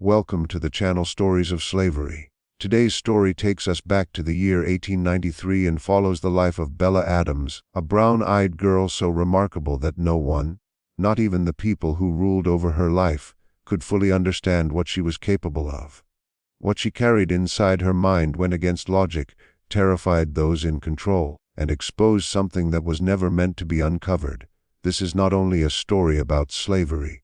Welcome to the channel Stories of Slavery. Today's story takes us back to the year 1893 and follows the life of Bella Adams, a brown-eyed girl so remarkable that no one, not even the people who ruled over her life, could fully understand what she was capable of. What she carried inside her mind went against logic, terrified those in control, and exposed something that was never meant to be uncovered. This is not only a story about slavery.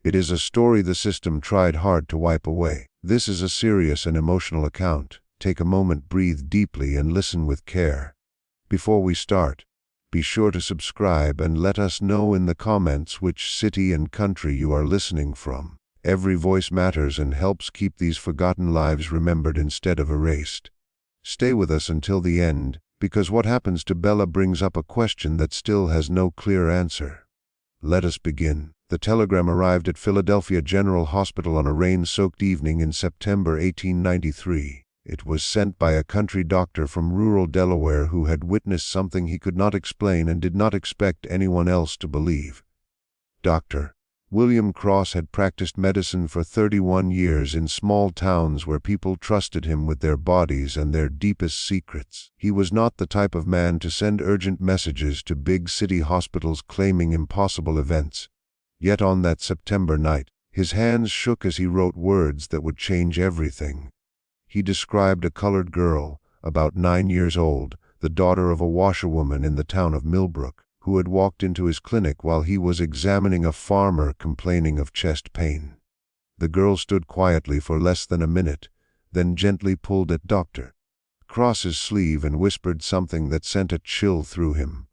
It is a story the system tried hard to wipe away. This is a serious and emotional account. Take a moment, breathe deeply, and listen with care. Before we start, be sure to subscribe and let us know in the comments which city and country you are listening from. Every voice matters and helps keep these forgotten lives remembered instead of erased. Stay with us until the end, because what happens to Bella brings up a question that still has no clear answer. Let us begin. The telegram arrived at Philadelphia General Hospital on a rain-soaked evening in September 1893. It was sent by a country doctor from rural Delaware who had witnessed something he could not explain and did not expect anyone else to believe. Dr. William Cross had practiced medicine for 31 years in small towns where people trusted him with their bodies and their deepest secrets. He was not the type of man to send urgent messages to big city hospitals claiming impossible events. Yet on that September night, his hands shook as he wrote words that would change everything. He described a colored girl, about 9 years old, the daughter of a washerwoman in the town of Millbrook, who had walked into his clinic while he was examining a farmer complaining of chest pain. The girl stood quietly for less than a minute, then gently pulled at Dr. Cross's sleeve and whispered something that sent a chill through him.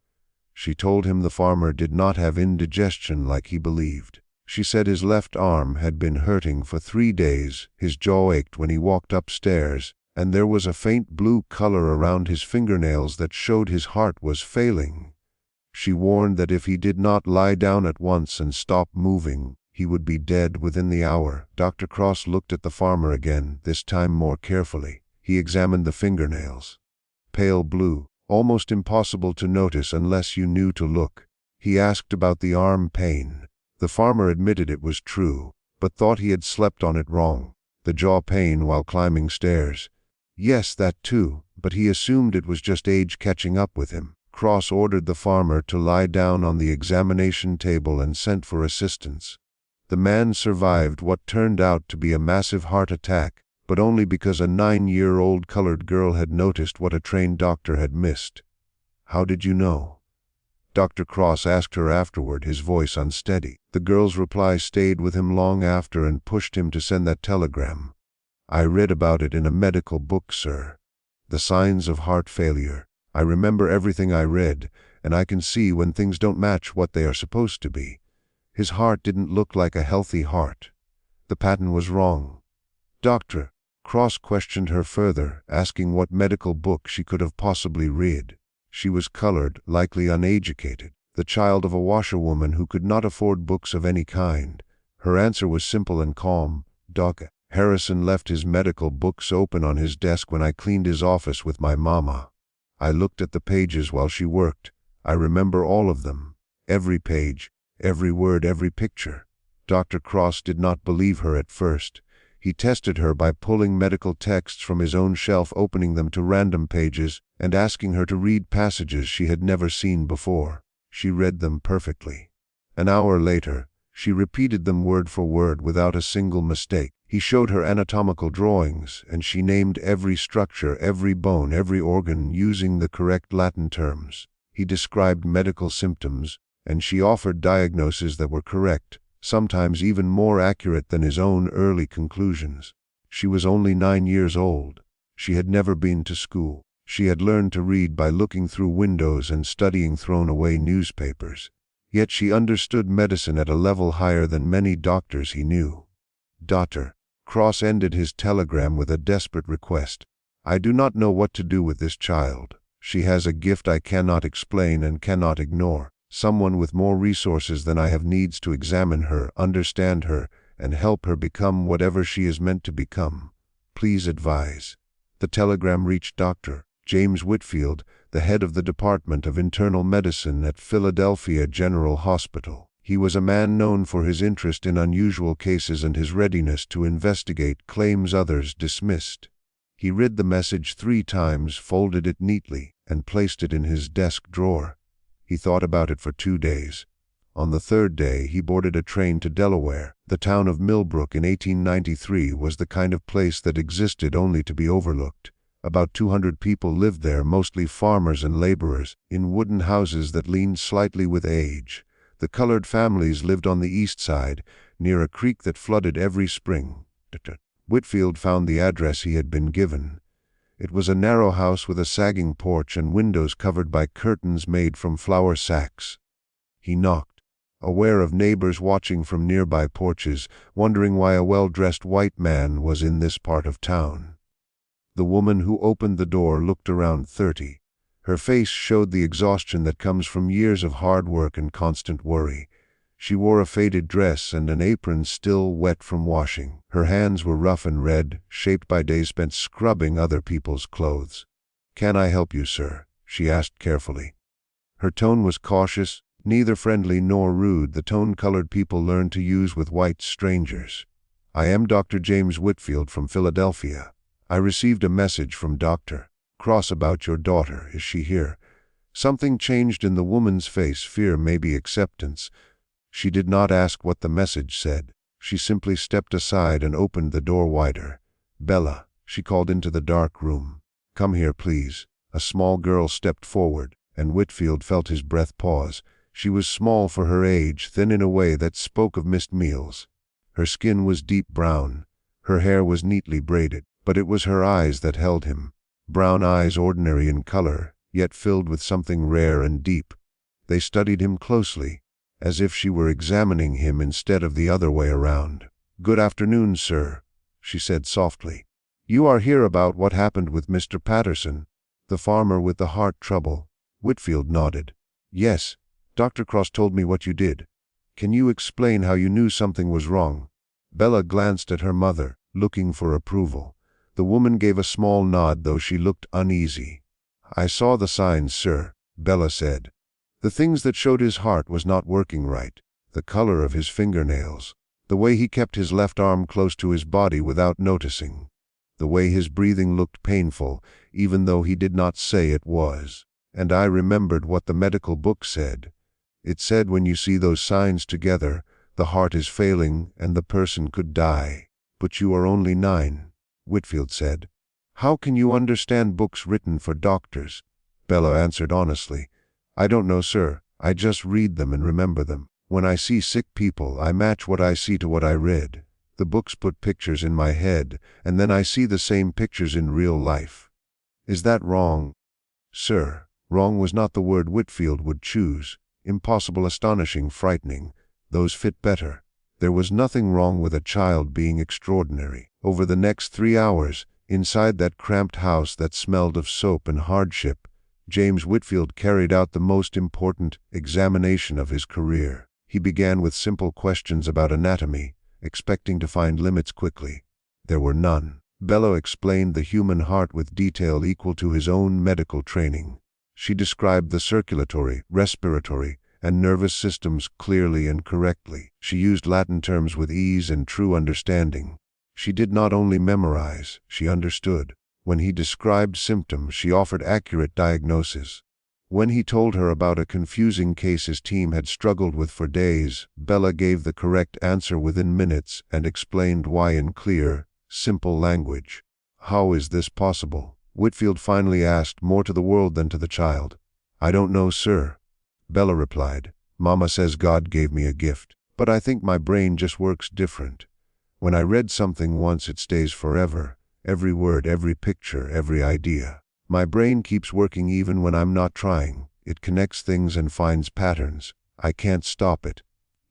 She told him the farmer did not have indigestion like he believed. She said his left arm had been hurting for 3 days, his jaw ached when he walked upstairs, and there was a faint blue color around his fingernails that showed his heart was failing. She warned that if he did not lie down at once and stop moving, he would be dead within the hour. Dr. Cross looked at the farmer again, this time more carefully. He examined the fingernails. Pale blue, almost impossible to notice unless you knew to look. He asked about the arm pain. The farmer admitted it was true, but thought he had slept on it wrong. The jaw pain while climbing stairs. Yes, that too, but he assumed it was just age catching up with him. Cross ordered the farmer to lie down on the examination table and sent for assistance. The man survived what turned out to be a massive heart attack, but only because a 9-year-old colored girl had noticed what a trained doctor had missed. "How did you know?" Dr. Cross asked her afterward, his voice unsteady. The girl's reply stayed with him long after and pushed him to send that telegram. "I read about it in a medical book, sir. The signs of heart failure. I remember everything I read, and I can see when things don't match what they are supposed to be. His heart didn't look like a healthy heart. The pattern was wrong." Dr. Cross questioned her further, asking what medical book she could have possibly read. She was colored, likely uneducated, the child of a washerwoman who could not afford books of any kind. Her answer was simple and calm. "Doc Harrison left his medical books open on his desk when I cleaned his office with my mama. I looked at the pages while she worked. I remember all of them. Every page, every word, every picture." Dr. Cross did not believe her at first. He tested her by pulling medical texts from his own shelf, opening them to random pages, and asking her to read passages she had never seen before. She read them perfectly. An hour later, she repeated them word for word without a single mistake. He showed her anatomical drawings, and she named every structure, every bone, every organ using the correct Latin terms. He described medical symptoms, and she offered diagnoses that were correct, sometimes even more accurate than his own early conclusions. She was only 9 years old. She had never been to school. She had learned to read by looking through windows and studying thrown-away newspapers. Yet she understood medicine at a level higher than many doctors he knew. Dr. Cross ended his telegram with a desperate request. "I do not know what to do with this child. She has a gift I cannot explain and cannot ignore. Someone with more resources than I have needs to examine her, understand her, and help her become whatever she is meant to become. Please advise." The telegram reached Dr. James Whitfield, the head of the Department of Internal Medicine at Philadelphia General Hospital. He was a man known for his interest in unusual cases and his readiness to investigate claims others dismissed. He read the message 3 times, folded it neatly, and placed it in his desk drawer. He thought about it for 2 days. On the 3rd day, he boarded a train to Delaware. The town of Millbrook in 1893 was the kind of place that existed only to be overlooked. About 200 people lived there, mostly farmers and laborers, in wooden houses that leaned slightly with age. The colored families lived on the east side, near a creek that flooded every spring. Whitfield found the address he had been given. It was a narrow house with a sagging porch and windows covered by curtains made from flour sacks. He knocked, aware of neighbors watching from nearby porches, wondering why a well-dressed white man was in this part of town. The woman who opened the door looked around 30. Her face showed the exhaustion that comes from years of hard work and constant worry. She wore a faded dress and an apron still wet from washing. Her hands were rough and red, shaped by days spent scrubbing other people's clothes. "Can I help you, sir?" she asked carefully. Her tone was cautious, neither friendly nor rude, the tone colored people learned to use with white strangers. "I am Dr. James Whitfield from Philadelphia. I received a message from Dr. Cross about your daughter. Is she here?" Something changed in the woman's face, fear, maybe acceptance. She did not ask what the message said. She simply stepped aside and opened the door wider. "Bella," she called into the dark room. "Come here, please." A small girl stepped forward, and Whitfield felt his breath pause. She was small for her age, thin in a way that spoke of missed meals. Her skin was deep brown. Her hair was neatly braided, but it was her eyes that held him. Brown eyes, ordinary in color, yet filled with something rare and deep. They studied him closely, as if she were examining him instead of the other way around. "Good afternoon, sir," she said softly. "You are here about what happened with Mr. Patterson, the farmer with the heart trouble?" Whitfield nodded. "Yes. Dr. Cross told me what you did. Can you explain how you knew something was wrong?" Bella glanced at her mother, looking for approval. The woman gave a small nod, though she looked uneasy. "I saw the signs, sir," Bella said. The things that showed his heart was not working right. The color of his fingernails. The way he kept his left arm close to his body without noticing. The way his breathing looked painful, even though he did not say it was. And I remembered what the medical book said. It said when you see those signs together, the heart is failing and the person could die. "But you are only 9, Whitfield said. "How can you understand books written for doctors?" Bella answered honestly. "I don't know, sir. I just read them and remember them. When I see sick people, I match what I see to what I read. The books put pictures in my head, and then I see the same pictures in real life." "Is that wrong?" "Sir." Wrong was not the word Whitfield would choose. Impossible, astonishing, frightening. Those fit better. There was nothing wrong with a child being extraordinary. Over the next 3 hours, inside that cramped house that smelled of soap and hardship, James Whitfield carried out the most important examination of his career. He began with simple questions about anatomy, expecting to find limits quickly. There were none. Bella explained the human heart with detail equal to his own medical training. She described the circulatory, respiratory, and nervous systems clearly and correctly. She used Latin terms with ease and true understanding. She did not only memorize, she understood. When he described symptoms, she offered accurate diagnosis. When he told her about a confusing case his team had struggled with for days, Bella gave the correct answer within minutes and explained why in clear, simple language. "How is this possible?" Whitfield finally asked, more to the world than to the child. "I don't know, sir," Bella replied. "Mama says God gave me a gift, but I think my brain just works different. When I read something once, it stays forever. Every word, every picture, every idea. My brain keeps working even when I'm not trying. It connects things and finds patterns. I can't stop it.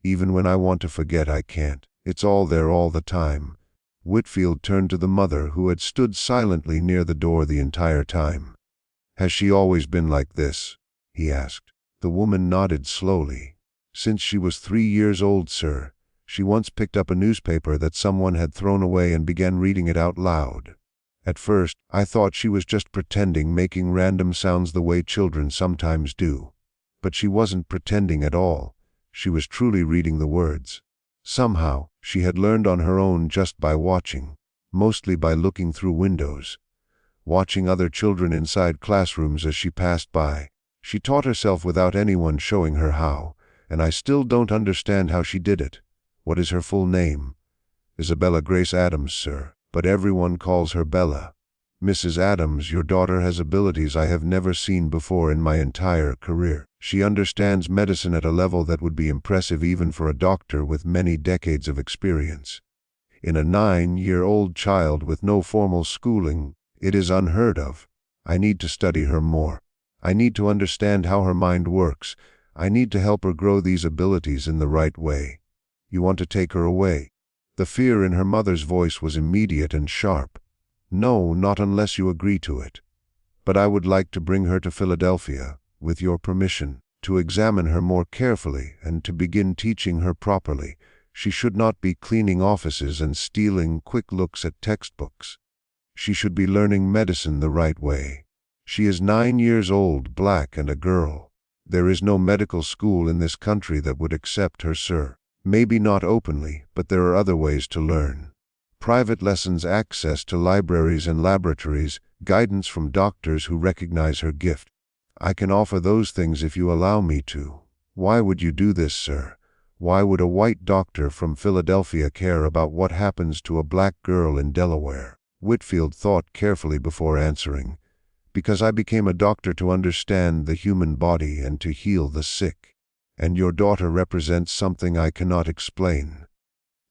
Even when I want to forget, I can't. It's all there all the time." Whitfield turned to the mother, who had stood silently near the door the entire time. "Has she always been like this?" he asked. The woman nodded slowly. "Since she was 3 years old, sir. She once picked up a newspaper that someone had thrown away and began reading it out loud. At first, I thought she was just pretending, making random sounds the way children sometimes do. But she wasn't pretending at all. She was truly reading the words. Somehow, she had learned on her own just by watching, mostly by looking through windows, watching other children inside classrooms as she passed by. She taught herself without anyone showing her how, and I still don't understand how she did it. What is her full name? Isabella Grace Adams, sir, but everyone calls her Bella. Mrs. Adams, your daughter has abilities I have never seen before in my entire career. She understands medicine at a level that would be impressive even for a doctor with many decades of experience. In a 9-year-old child with no formal schooling, it is unheard of. I need to study her more. I need to understand how her mind works. I need to help her grow these abilities in the right way. You want to take her away? The fear in her mother's voice was immediate and sharp. No, not unless you agree to it. But I would like to bring her to Philadelphia, with your permission, to examine her more carefully and to begin teaching her properly. She should not be cleaning offices and stealing quick looks at textbooks. She should be learning medicine the right way. She is 9 years old, black, and a girl. There is no medical school in this country that would accept her, sir. Maybe not openly, but there are other ways to learn. Private lessons, access to libraries and laboratories, guidance from doctors who recognize her gift. I can offer those things if you allow me to. Why would you do this, sir? Why would a white doctor from Philadelphia care about what happens to a black girl in Delaware? Whitfield thought carefully before answering. Because I became a doctor to understand the human body and to heal the sick. And your daughter represents something I cannot explain.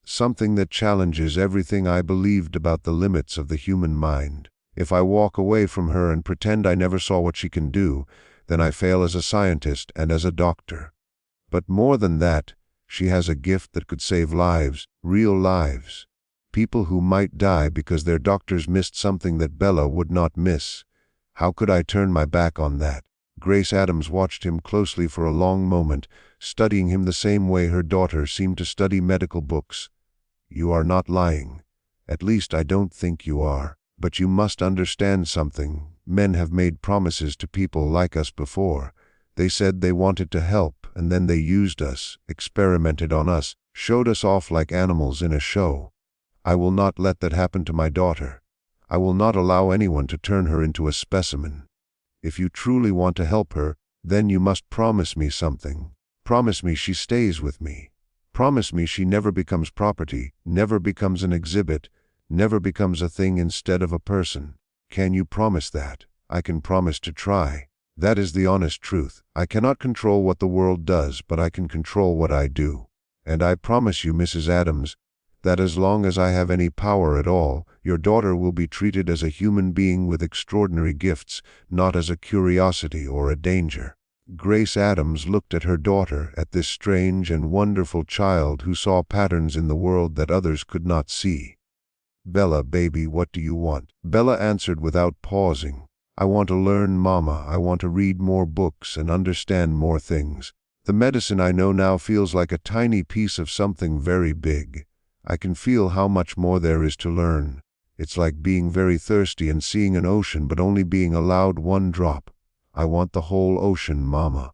Something that challenges everything I believed about the limits of the human mind. If I walk away from her and pretend I never saw what she can do, then I fail as a scientist and as a doctor. But more than that, she has a gift that could save lives, real lives. People who might die because their doctors missed something that Bella would not miss. How could I turn my back on that? Grace Adams watched him closely for a long moment, studying him the same way her daughter seemed to study medical books. You are not lying. At least I don't think you are. But you must understand something. Men have made promises to people like us before. They said they wanted to help, and then they used us, experimented on us, showed us off like animals in a show. I will not let that happen to my daughter. I will not allow anyone to turn her into a specimen. If you truly want to help her, then you must promise me something. Promise me she stays with me. Promise me she never becomes property, never becomes an exhibit, never becomes a thing instead of a person. Can you promise that? I can promise to try. That is the honest truth. I cannot control what the world does, but I can control what I do. And I promise you, Mrs. Adams, that as long as I have any power at all, your daughter will be treated as a human being with extraordinary gifts, not as a curiosity or a danger. Grace Adams looked at her daughter, at this strange and wonderful child who saw patterns in the world that others could not see. Bella, baby, what do you want? Bella answered without pausing. I want to learn, Mama. I want to read more books and understand more things. The medicine I know now feels like a tiny piece of something very big. I can feel how much more there is to learn. It's like being very thirsty and seeing an ocean but only being allowed one drop. I want the whole ocean, Mama.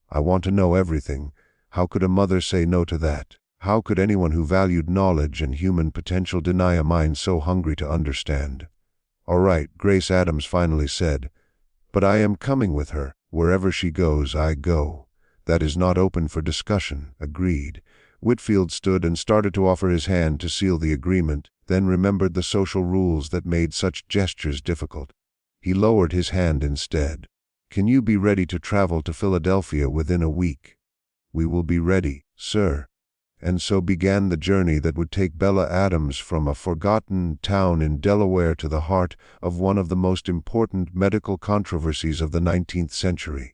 I want to know everything. How could a mother say no to that? How could anyone who valued knowledge and human potential deny a mind so hungry to understand? All right, Grace Adams finally said. But I am coming with her. Wherever she goes, I go. That is not open for discussion. Agreed. Whitfield stood and started to offer his hand to seal the agreement, then remembered the social rules that made such gestures difficult. He lowered his hand instead. Can you be ready to travel to Philadelphia within a week? We will be ready, sir. And so began the journey that would take Bella Adams from a forgotten town in Delaware to the heart of one of the most important medical controversies of the 19th century.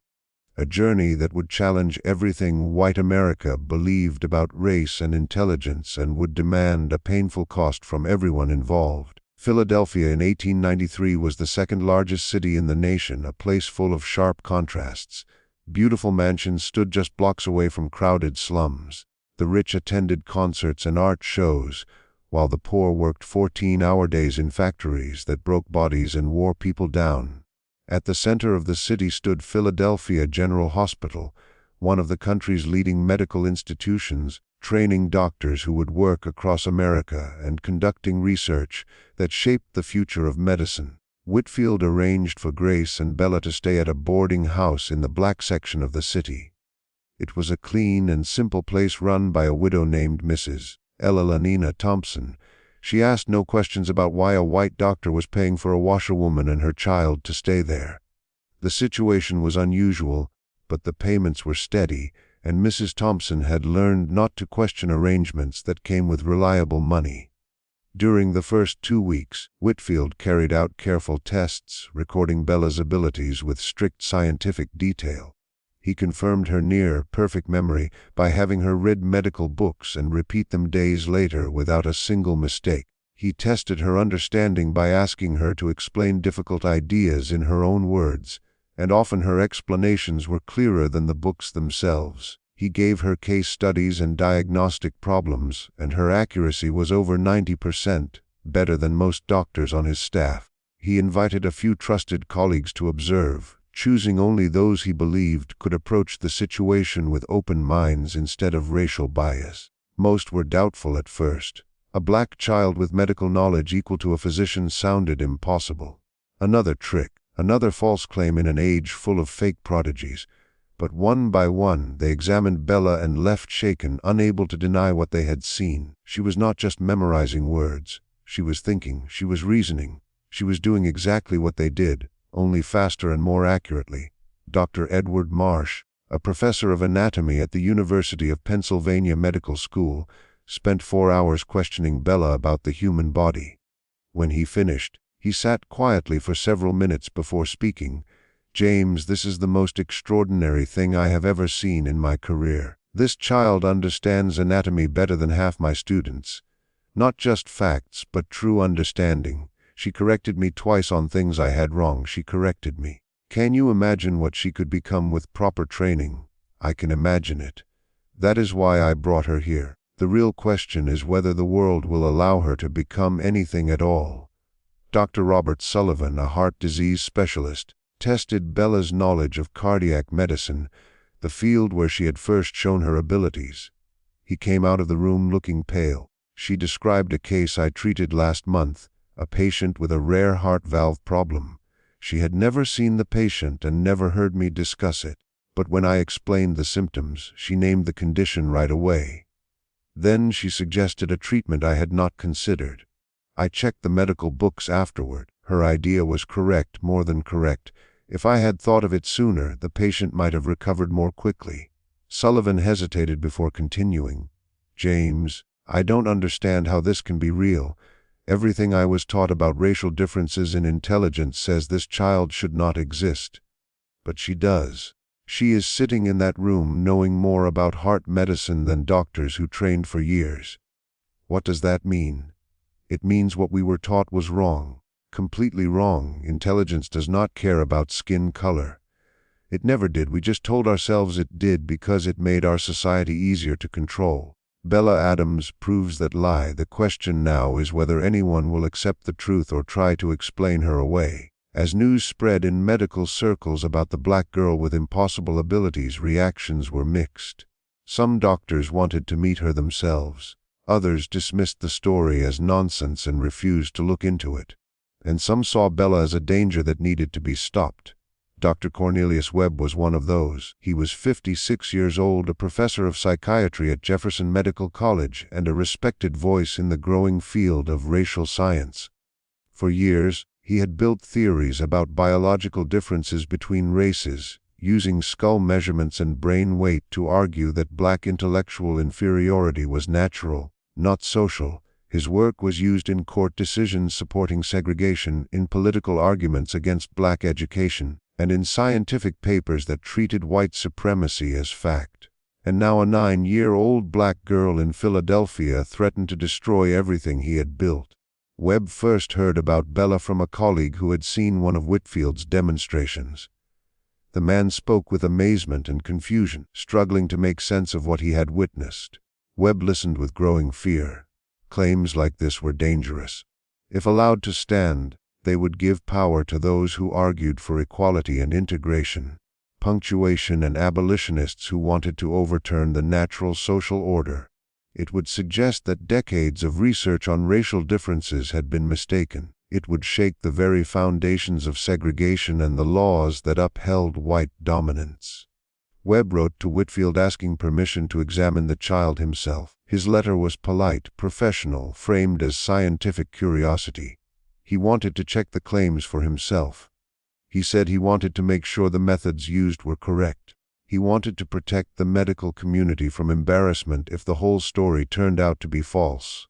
A journey that would challenge everything white America believed about race and intelligence and would demand a painful cost from everyone involved. Philadelphia in 1893 was the second largest city in the nation, a place full of sharp contrasts. Beautiful mansions stood just blocks away from crowded slums. The rich attended concerts and art shows, while the poor worked 14-hour days in factories that broke bodies and wore people down. At the center of the city stood Philadelphia General Hospital, one of the country's leading medical institutions, training doctors who would work across America and conducting research that shaped the future of medicine. Whitfield arranged for Grace and Bella to stay at a boarding house in the black section of the city. It was a clean and simple place run by a widow named Mrs. Elanina Thompson. She asked no questions about why a white doctor was paying for a washerwoman and her child to stay there. The situation was unusual, but the payments were steady, and Mrs. Thompson had learned not to question arrangements that came with reliable money. During the first 2 weeks, Whitfield carried out careful tests, recording Bella's abilities with strict scientific detail. He confirmed her near-perfect memory by having her read medical books and repeat them days later without a single mistake. He tested her understanding by asking her to explain difficult ideas in her own words, and often her explanations were clearer than the books themselves. He gave her case studies and diagnostic problems, and her accuracy was over 90%, better than most doctors on his staff. He invited a few trusted colleagues to observe, choosing only those he believed could approach the situation with open minds instead of racial bias. Most were doubtful at first. A black child with medical knowledge equal to a physician sounded impossible. Another trick, another false claim in an age full of fake prodigies. But one by one they examined Bella and left shaken, unable to deny what they had seen. She was not just memorizing words. She was thinking, she was reasoning. She was doing exactly what they did, only faster and more accurately. Dr. Edward Marsh, a professor of anatomy at the University of Pennsylvania Medical School, spent 4 hours questioning Bella about the human body. When he finished, he sat quietly for several minutes before speaking. "James, this is the most extraordinary thing I have ever seen in my career. This child understands anatomy better than half my students. Not just facts, but true understanding. She corrected me twice on things I had wrong. She corrected me. Can you imagine what she could become with proper training? I can imagine it. That is why I brought her here. The real question is whether the world will allow her to become anything at all." Dr. Robert Sullivan, a heart disease specialist, tested Bella's knowledge of cardiac medicine, the field where she had first shown her abilities. He came out of the room looking pale. "She described a case I treated last month, a patient with a rare heart valve problem. She had never seen the patient and never heard me discuss it. But when I explained the symptoms, she named the condition right away. Then she suggested a treatment I had not considered. I checked the medical books afterward. Her idea was correct, more than correct. If I had thought of it sooner, the patient might have recovered more quickly." Sullivan hesitated before continuing. "James, I don't understand how this can be real. Everything I was taught about racial differences in intelligence says this child should not exist. But she does. She is sitting in that room knowing more about heart medicine than doctors who trained for years. What does that mean? It means what we were taught was wrong. Completely wrong. Intelligence does not care about skin color. It never did. We just told ourselves it did because it made our society easier to control. Bella Adams proves that lie. The question now is whether anyone will accept the truth or try to explain her away." As news spread in medical circles about the black girl with impossible abilities, reactions were mixed. Some doctors wanted to meet her themselves. Others dismissed the story as nonsense and refused to look into it. And some saw Bella as a danger that needed to be stopped. Dr. Cornelius Webb was one of those. He was 56 years old, a professor of psychiatry at Jefferson Medical College, and a respected voice in the growing field of racial science. For years, he had built theories about biological differences between races, using skull measurements and brain weight to argue that black intellectual inferiority was natural, not social. His work was used in court decisions supporting segregation, in political arguments against black education, and in scientific papers that treated white supremacy as fact. And now a 9-year-old black girl in Philadelphia threatened to destroy everything he had built. Webb first heard about Bella from a colleague who had seen one of Whitfield's demonstrations. The man spoke with amazement and confusion, struggling to make sense of what he had witnessed. Webb listened with growing fear. Claims like this were dangerous. If allowed to stand, they would give power to those who argued for equality and integration. punctuation, and abolitionists who wanted to overturn the natural social order. It would suggest that decades of research on racial differences had been mistaken. It would shake the very foundations of segregation and the laws that upheld white dominance. Webb wrote to Whitfield asking permission to examine the child himself. His letter was polite, professional, framed as scientific curiosity. He wanted to check the claims for himself. He said he wanted to make sure the methods used were correct. He wanted to protect the medical community from embarrassment if the whole story turned out to be false.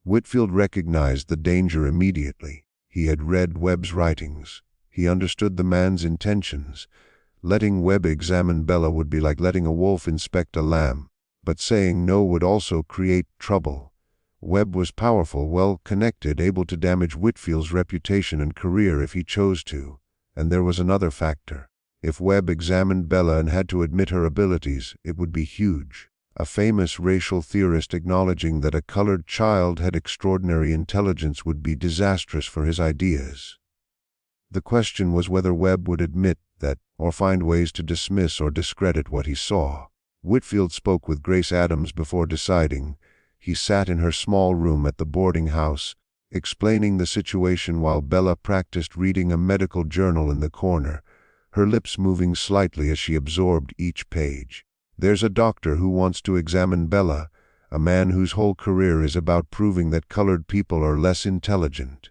Whitfield recognized the danger immediately. He had read Webb's writings. He understood the man's intentions. Letting Webb examine Bella would be like letting a wolf inspect a lamb. But saying no would also create trouble. Webb was powerful, well-connected, able to damage Whitfield's reputation and career if he chose to. And there was another factor. If Webb examined Bella and had to admit her abilities, it would be huge. A famous racial theorist acknowledging that a colored child had extraordinary intelligence would be disastrous for his ideas. The question was whether Webb would admit that, or find ways to dismiss or discredit what he saw. Whitfield spoke with Grace Adams before deciding. He sat in her small room at the boarding house, explaining the situation while Bella practiced reading a medical journal in the corner, her lips moving slightly as she absorbed each page. "There's a doctor who wants to examine Bella, a man whose whole career is about proving that colored people are less intelligent.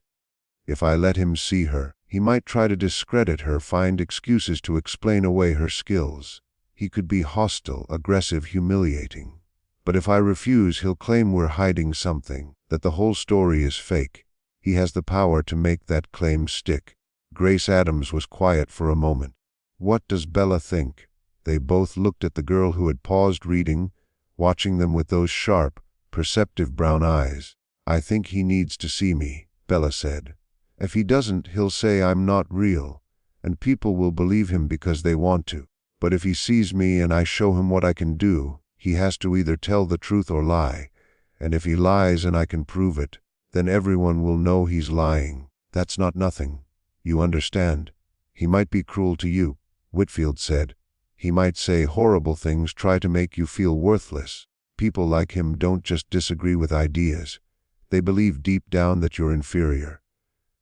If I let him see her, he might try to discredit her, find excuses to explain away her skills. He could be hostile, aggressive, humiliating. But if I refuse, he'll claim we're hiding something, that the whole story is fake. He has the power to make that claim stick." Grace Adams was quiet for a moment. "What does Bella think?" They both looked at the girl who had paused reading, watching them with those sharp, perceptive brown eyes. "I think he needs to see me," Bella said. "If he doesn't, he'll say I'm not real, and people will believe him because they want to. But if he sees me and I show him what I can do, he has to either tell the truth or lie. And if he lies and I can prove it, then everyone will know he's lying. That's not nothing. You understand? He might be cruel to you," Whitfield said. "He might say horrible things, try to make you feel worthless. People like him don't just disagree with ideas. They believe deep down that you're inferior.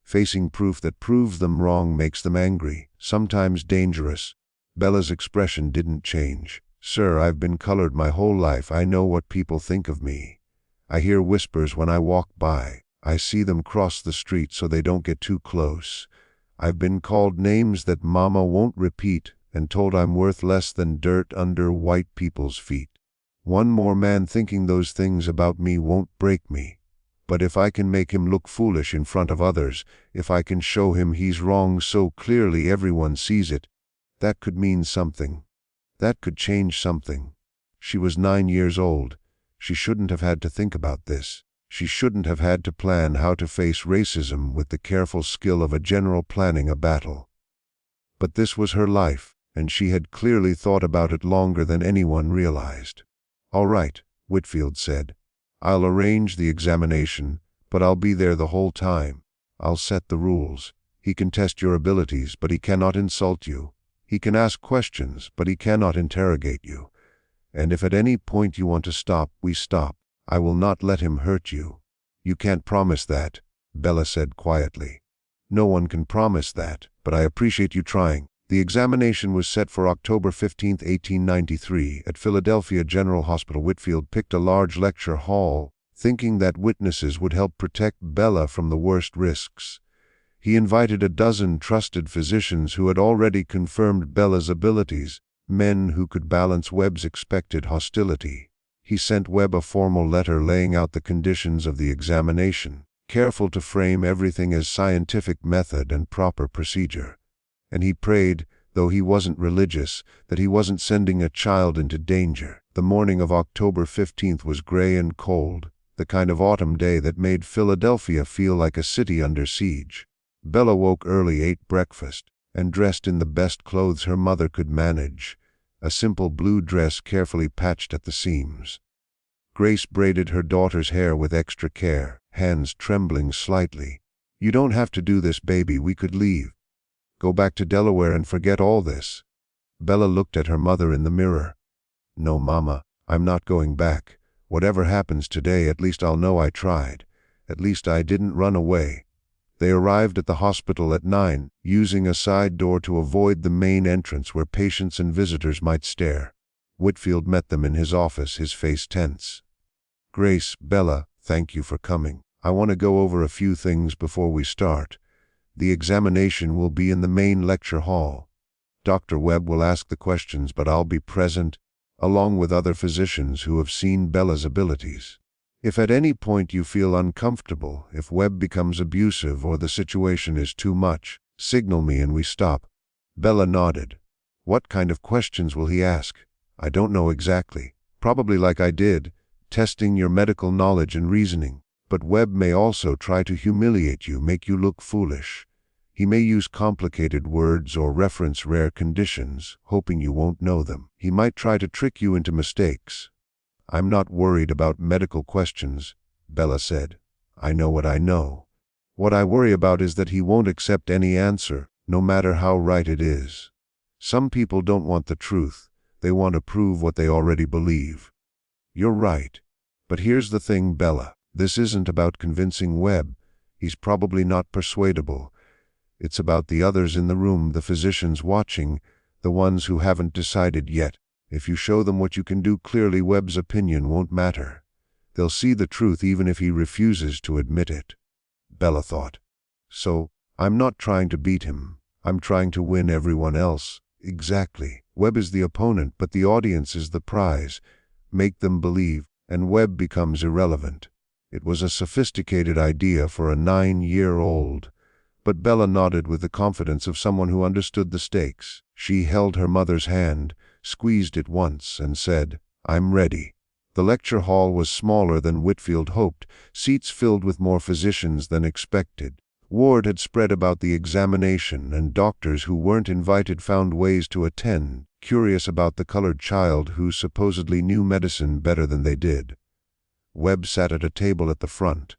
Facing proof that proves them wrong makes them angry, sometimes dangerous." Bella's expression didn't change. "Sir, I've been colored my whole life. I know what people think of me. I hear whispers when I walk by. I see them cross the street so they don't get too close. I've been called names that Mama won't repeat and told I'm worth less than dirt under white people's feet. One more man thinking those things about me won't break me. But if I can make him look foolish in front of others, if I can show him he's wrong so clearly everyone sees it, that could mean something. That could change something." She was 9 years old. She shouldn't have had to think about this. She shouldn't have had to plan how to face racism with the careful skill of a general planning a battle. But this was her life, and she had clearly thought about it longer than anyone realized. "All right," Whitfield said. "I'll arrange the examination, but I'll be there the whole time. I'll set the rules. He can test your abilities, but he cannot insult you. He can ask questions, but he cannot interrogate you. And if at any point you want to stop, we stop. I will not let him hurt you." "You can't promise that," Bella said quietly. "No one can promise that, but I appreciate you trying." The examination was set for October 15, 1893, at Philadelphia General Hospital. Whitfield picked a large lecture hall, thinking that witnesses would help protect Bella from the worst risks. He invited a dozen trusted physicians who had already confirmed Bella's abilities, men who could balance Webb's expected hostility. He sent Webb a formal letter laying out the conditions of the examination, careful to frame everything as scientific method and proper procedure. And he prayed, though he wasn't religious, that he wasn't sending a child into danger. The morning of October 15th was gray and cold, the kind of autumn day that made Philadelphia feel like a city under siege. Bella woke early, ate breakfast, and dressed in the best clothes her mother could manage, a simple blue dress carefully patched at the seams. Grace braided her daughter's hair with extra care, hands trembling slightly. "You don't have to do this, baby. We could leave. Go back to Delaware and forget all this." Bella looked at her mother in the mirror. "No, Mama, I'm not going back. Whatever happens today, at least I'll know I tried. At least I didn't run away." They arrived at the hospital at 9, using a side door to avoid the main entrance where patients and visitors might stare. Whitfield met them in his office, his face tense. "Grace, Bella, thank you for coming. I want to go over a few things before we start. The examination will be in the main lecture hall. Dr. Webb will ask the questions, but I'll be present, along with other physicians who have seen Bella's abilities. If at any point you feel uncomfortable, if Webb becomes abusive or the situation is too much, signal me and we stop." Bella nodded. "What kind of questions will he ask?" "I don't know exactly. Probably like I did, testing your medical knowledge and reasoning. But Webb may also try to humiliate you, make you look foolish. He may use complicated words or reference rare conditions, hoping you won't know them. He might try to trick you into mistakes." "I'm not worried about medical questions," Bella said. "I know what I know. What I worry about is that he won't accept any answer, no matter how right it is. Some people don't want the truth. They want to prove what they already believe." "You're right. But here's the thing, Bella. This isn't about convincing Webb. He's probably not persuadable. It's about the others in the room, the physicians watching, the ones who haven't decided yet. If you show them what you can do clearly, Webb's opinion won't matter. They'll see the truth even if he refuses to admit it." Bella thought. "So, I'm not trying to beat him. I'm trying to win everyone else." "Exactly. Webb is the opponent, but the audience is the prize. Make them believe, and Webb becomes irrelevant." It was a sophisticated idea for a 9-year-old. But Bella nodded with the confidence of someone who understood the stakes. She held her mother's hand, squeezed it once, and said, "I'm ready." The lecture hall was smaller than Whitfield hoped, seats filled with more physicians than expected. Word had spread about the examination, and doctors who weren't invited found ways to attend, curious about the colored child who supposedly knew medicine better than they did. Webb sat at a table at the front,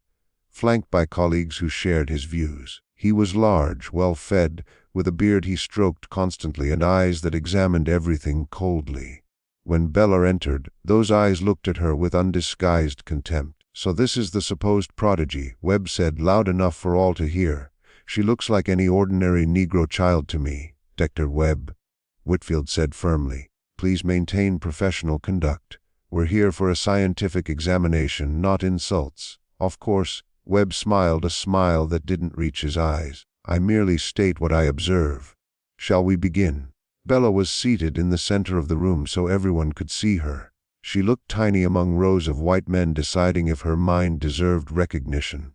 flanked by colleagues who shared his views. He was large, well-fed, with a beard he stroked constantly and eyes that examined everything coldly. When Bella entered, those eyes looked at her with undisguised contempt. "So this is the supposed prodigy," Webb said, loud enough for all to hear. "She looks like any ordinary Negro child to me." "Dr. Webb," Whitfield said firmly, "please maintain professional conduct. We're here for a scientific examination, not insults." "Of course," Webb smiled, a smile that didn't reach his eyes. "I merely state what I observe. Shall we begin?" Bella was seated in the center of the room so everyone could see her. She looked tiny among rows of white men deciding if her mind deserved recognition.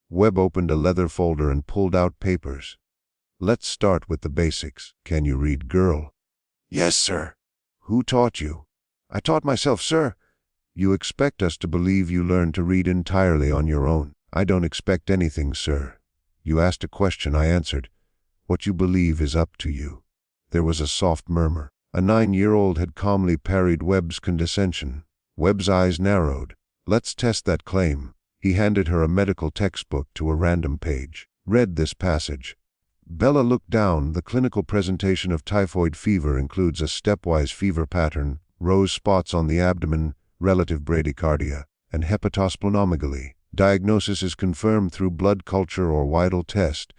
Webb opened a leather folder and pulled out papers. "Let's start with the basics. Can you read, girl?" "Yes, sir." "Who taught you?" "I taught myself, sir." "You expect us to believe you learned to read entirely on your own." "I don't expect anything, sir. You asked a question, I answered. What you believe is up to you." There was a soft murmur. A 9-year-old had calmly parried Webb's condescension. Webb's eyes narrowed. "Let's test that claim." He handed her a medical textbook to a random page. "Read this passage." Bella looked down. "The clinical presentation of typhoid fever includes a stepwise fever pattern, rose spots on the abdomen, relative bradycardia, and hepatosplenomegaly. Diagnosis is confirmed through blood culture or Weidel test.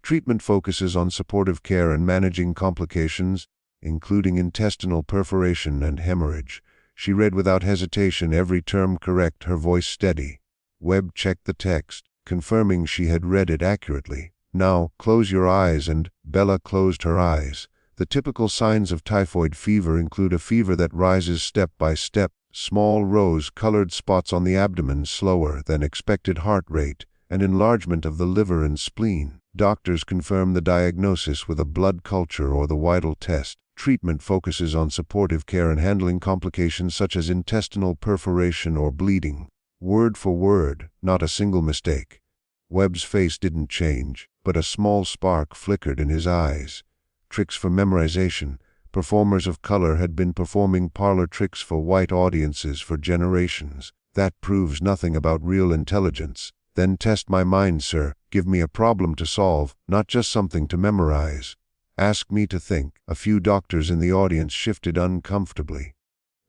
Treatment focuses on supportive care and managing complications, including intestinal perforation and hemorrhage." She read without hesitation, every term correct, her voice steady. Webb checked the text, confirming she had read it accurately. "Now, close your eyes," and Bella closed her eyes. "The typical signs of typhoid fever include a fever that rises step by step, small rose-colored spots on the abdomen, slower than expected heart rate, and enlargement of the liver and spleen. Doctors confirm the diagnosis with a blood culture or the Weidel test. Treatment focuses on supportive care and handling complications such as intestinal perforation or bleeding." Word for word, not a single mistake. Webb's face didn't change, but a small spark flickered in his eyes. Tricks for memorization. Performers of color had been performing parlor tricks for white audiences for generations. That proves nothing about real intelligence. "Then test my mind, sir. Give me a problem to solve, not just something to memorize." Ask me to think. A few doctors in the audience shifted uncomfortably.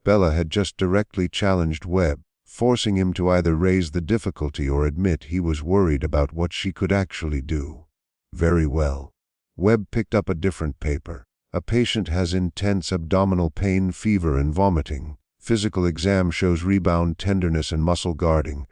Bella had just directly challenged Webb, forcing him to either raise the difficulty or admit he was worried about what she could actually do. Very well. Webb picked up a different paper. A patient has intense abdominal pain, fever, and vomiting. Physical exam shows rebound tenderness and muscle guarding.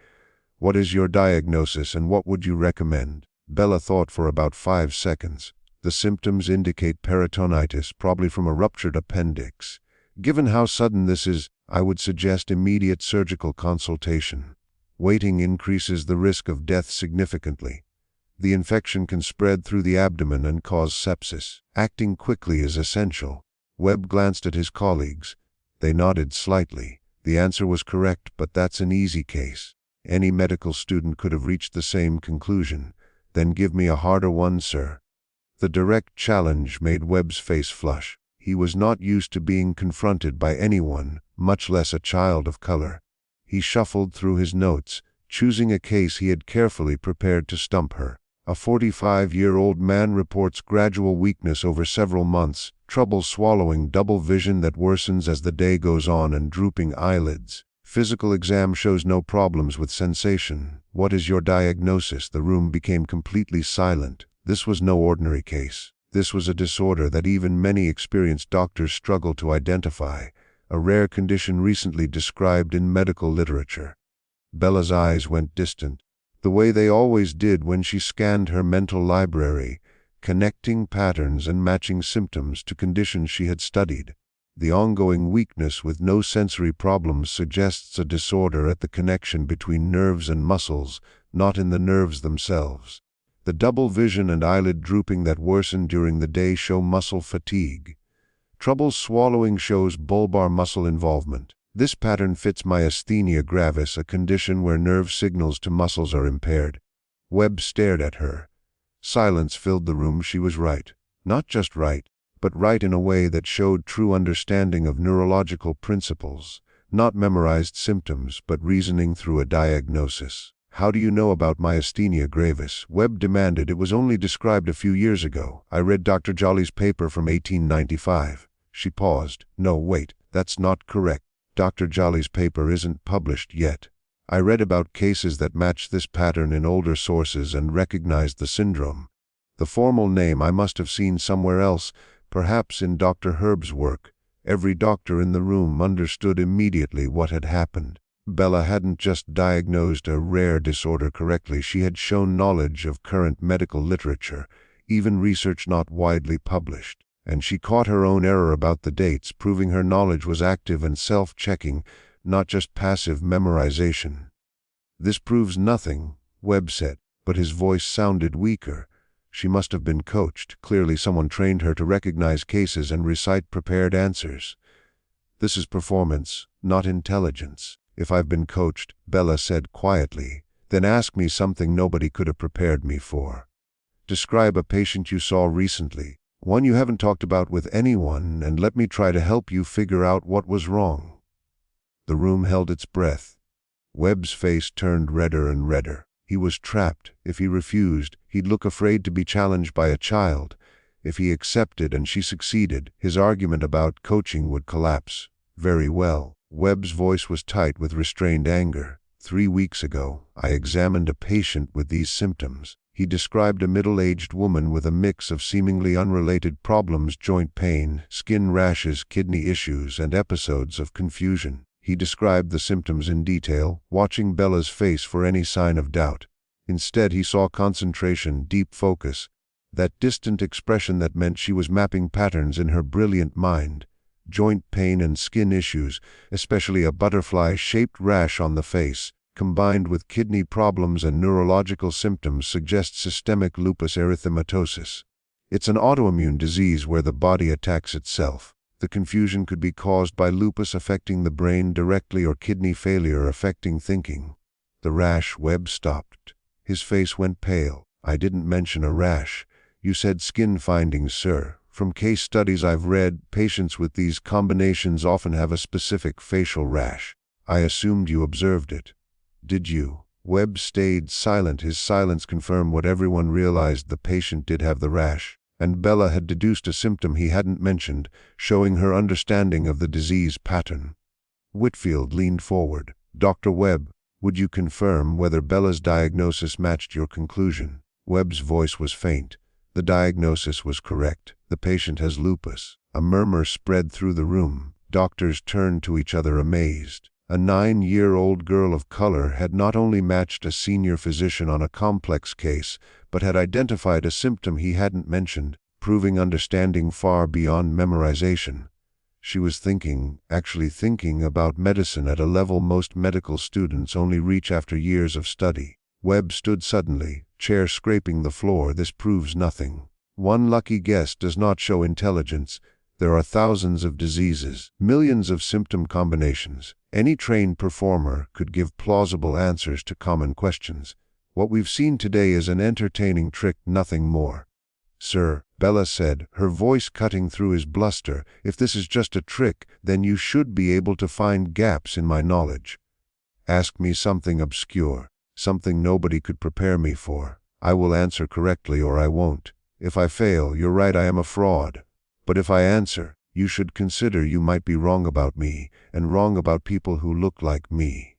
What is your diagnosis and what would you recommend? Bella thought for about 5 seconds. The symptoms indicate peritonitis, probably from a ruptured appendix. Given how sudden this is, I would suggest immediate surgical consultation. Waiting increases the risk of death significantly. The infection can spread through the abdomen and cause sepsis. Acting quickly is essential. Webb glanced at his colleagues. They nodded slightly. The answer was correct, but that's an easy case. Any medical student could have reached the same conclusion. Then give me a harder one, sir. The direct challenge made Webb's face flush. He was not used to being confronted by anyone, much less a child of color. He shuffled through his notes, choosing a case he had carefully prepared to stump her. A 45-year-old man reports gradual weakness over several months, trouble swallowing, double vision that worsens as the day goes on, and drooping eyelids. Physical exam shows no problems with sensation. What is your diagnosis? The room became completely silent. This was no ordinary case. This was a disorder that even many experienced doctors struggle to identify, a rare condition recently described in medical literature. Bella's eyes went distant, the way they always did when she scanned her mental library, connecting patterns and matching symptoms to conditions she had studied. The ongoing weakness with no sensory problems suggests a disorder at the connection between nerves and muscles, not in the nerves themselves. The double vision and eyelid drooping that worsen during the day show muscle fatigue. Trouble swallowing shows bulbar muscle involvement. This pattern fits myasthenia gravis, a condition where nerve signals to muscles are impaired. Webb stared at her. Silence filled the room. She was right. Not just right, but right in a way that showed true understanding of neurological principles. Not memorized symptoms, but reasoning through a diagnosis. How do you know about myasthenia gravis? Webb demanded. It was only described a few years ago. I read Dr. Jolly's paper from 1895. She paused. No, wait, that's not correct. Dr. Jolly's paper isn't published yet. I read about cases that match this pattern in older sources and recognized the syndrome. The formal name I must have seen somewhere else, perhaps in Dr. Herb's work. Every doctor in the room understood immediately what had happened. Bella hadn't just diagnosed a rare disorder correctly, she had shown knowledge of current medical literature, even research not widely published. And she caught her own error about the dates, proving her knowledge was active and self-checking, not just passive memorization. This proves nothing, Webb said, but his voice sounded weaker. She must have been coached. Clearly someone trained her to recognize cases and recite prepared answers. This is performance, not intelligence. If I've been coached, Bella said quietly, then ask me something nobody could have prepared me for. Describe a patient you saw recently, one you haven't talked about with anyone, and let me try to help you figure out what was wrong. The room held its breath. Webb's face turned redder and redder. He was trapped. If he refused, he'd look afraid to be challenged by a child. If he accepted and she succeeded, his argument about coaching would collapse. Very well. Webb's voice was tight with restrained anger. 3 weeks ago, I examined a patient with these symptoms. He described a middle-aged woman with a mix of seemingly unrelated problems: joint pain, skin rashes, kidney issues, and episodes of confusion. He described the symptoms in detail, watching Bella's face for any sign of doubt. Instead, he saw concentration, deep focus, that distant expression that meant she was mapping patterns in her brilliant mind. Joint pain and skin issues, especially a butterfly-shaped rash on the face, combined with kidney problems and neurological symptoms, suggest systemic lupus erythematosus. It's an autoimmune disease where the body attacks itself. The confusion could be caused by lupus affecting the brain directly or kidney failure affecting thinking. The rash. Webb stopped. His face went pale. I didn't mention a rash. You said skin findings, sir. From case studies I've read, patients with these combinations often have a specific facial rash. I assumed you observed it. Did you? Webb stayed silent. His silence confirmed what everyone realized: the patient did have the rash. and Bella had deduced a symptom he hadn't mentioned, showing her understanding of the disease pattern. Whitfield leaned forward. "Dr. Webb, would you confirm whether Bella's diagnosis matched your conclusion?" Webb's voice was faint. "The diagnosis was correct. The patient has lupus." A murmur spread through the room. Doctors turned to each other amazed. A 9-year-old girl of color had not only matched a senior physician on a complex case, but had identified a symptom he hadn't mentioned, proving understanding far beyond memorization. She was actually thinking about medicine at a level most medical students only reach after years of study. Webb stood suddenly, chair scraping the floor. "This proves nothing. One lucky guess does not show intelligence. There are thousands of diseases, millions of symptom combinations. Any trained performer could give plausible answers to common questions. What we've seen today is an entertaining trick, nothing more." "Sir," Bella said, her voice cutting through his bluster, "if this is just a trick, then you should be able to find gaps in my knowledge. Ask me something obscure, something nobody could prepare me for. I will answer correctly or I won't. If I fail, you're right, I am a fraud. But if I answer, you should consider you might be wrong about me, and wrong about people who look like me."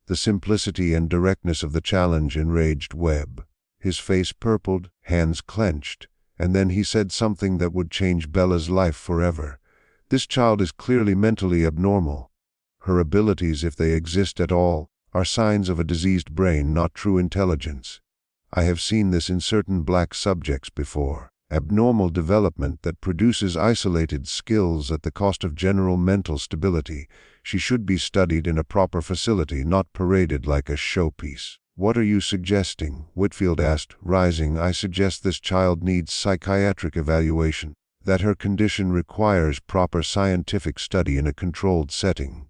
The simplicity and directness of the challenge enraged Webb. His face purpled, hands clenched, and then he said something that would change Bella's life forever. "This child is clearly mentally abnormal. Her abilities, if they exist at all, are signs of a diseased brain, not true intelligence. I have seen this in certain black subjects before. Abnormal development that produces isolated skills at the cost of general mental stability. She should be studied in a proper facility, not paraded like a showpiece." "What are you suggesting?" Whitfield asked, rising. "I suggest this child needs psychiatric evaluation, that her condition requires proper scientific study in a controlled setting.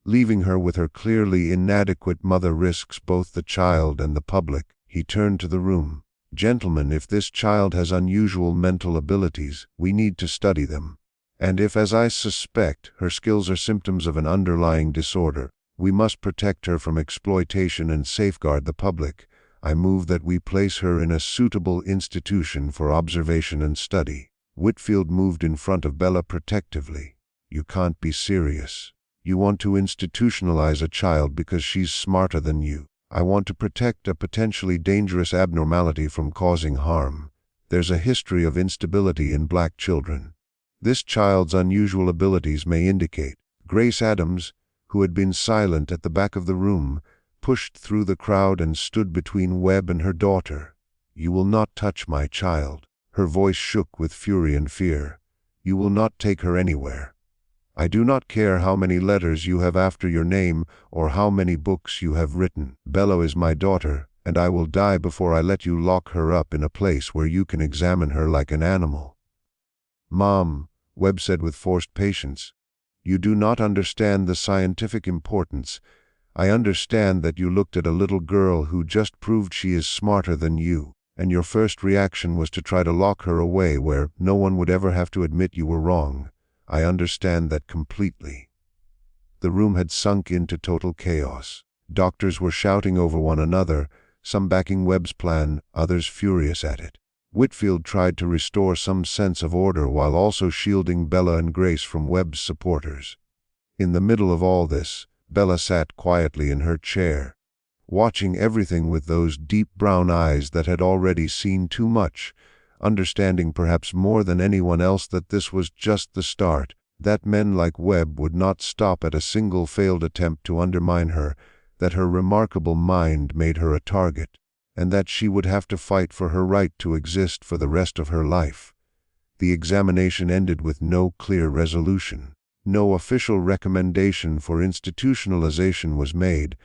Leaving her with her clearly inadequate mother risks both the child and the public." He turned to the room. "Gentlemen, if this child has unusual mental abilities, we need to study them. And if, as I suspect, her skills are symptoms of an underlying disorder, we must protect her from exploitation and safeguard the public. I move that we place her in a suitable institution for observation and study." Whitfield moved in front of Bella protectively. "You can't be serious. You want to institutionalize a child because she's smarter than you. I want to protect a potentially dangerous abnormality from causing harm. There's a history of instability in black children. This child's unusual abilities may indicate." Grace Adams, who had been silent at the back of the room, pushed through the crowd and stood between Webb and her daughter. "You will not touch my child." Her voice shook with fury and fear. "You will not take her anywhere. I do not care how many letters you have after your name or how many books you have written. Bella is my daughter, and I will die before I let you lock her up in a place where you can examine her like an animal." "Mom," Webb said with forced patience, "you do not understand the scientific importance. I understand that you looked at a little girl who just proved she is smarter than you, and your first reaction was to try to lock her away where no one would ever have to admit you were wrong. I understand that completely." The room had sunk into total chaos. Doctors were shouting over one another, some backing Webb's plan, others furious at it. Whitfield tried to restore some sense of order while also shielding Bella and Grace from Webb's supporters. In the middle of all this, Bella sat quietly in her chair, watching everything with those deep brown eyes that had already seen too much, understanding perhaps more than anyone else that this was just the start, that men like Webb would not stop at a single failed attempt to undermine her, that her remarkable mind made her a target, and that she would have to fight for her right to exist for the rest of her life. The examination ended with no clear resolution. No official recommendation for institutionalization was made,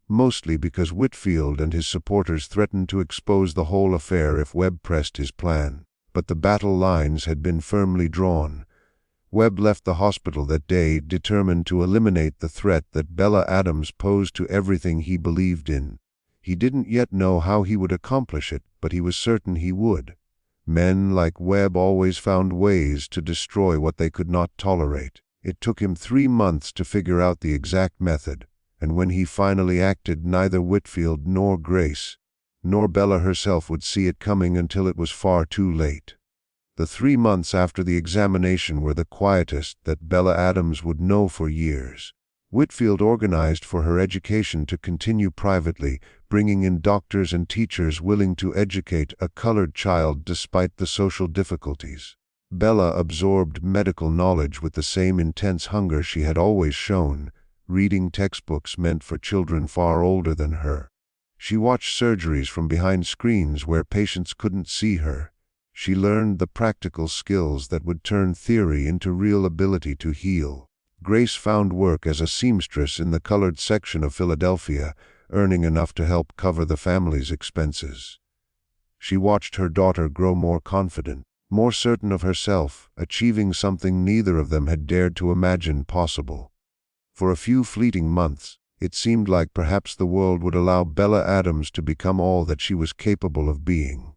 mostly because Whitfield and his supporters threatened to expose the whole affair if Webb pressed his plan. But the battle lines had been firmly drawn. Webb left the hospital that day determined to eliminate the threat that Bella Adams posed to everything he believed in. He didn't yet know how he would accomplish it, but he was certain he would. Men like Webb always found ways to destroy what they could not tolerate. It took him 3 months to figure out the exact method, and when he finally acted, neither Whitfield nor Grace, nor Bella herself would see it coming until it was far too late. The 3 months after the examination were the quietest that Bella Adams would know for years. Whitfield organized for her education to continue privately, bringing in doctors and teachers willing to educate a colored child despite the social difficulties. Bella absorbed medical knowledge with the same intense hunger she had always shown, reading textbooks meant for children far older than her. She watched surgeries from behind screens where patients couldn't see her. She learned the practical skills that would turn theory into real ability to heal. Grace found work as a seamstress in the colored section of Philadelphia, earning enough to help cover the family's expenses. She watched her daughter grow more confident, more certain of herself, achieving something neither of them had dared to imagine possible. For a few fleeting months, it seemed like perhaps the world would allow Bella Adams to become all that she was capable of being.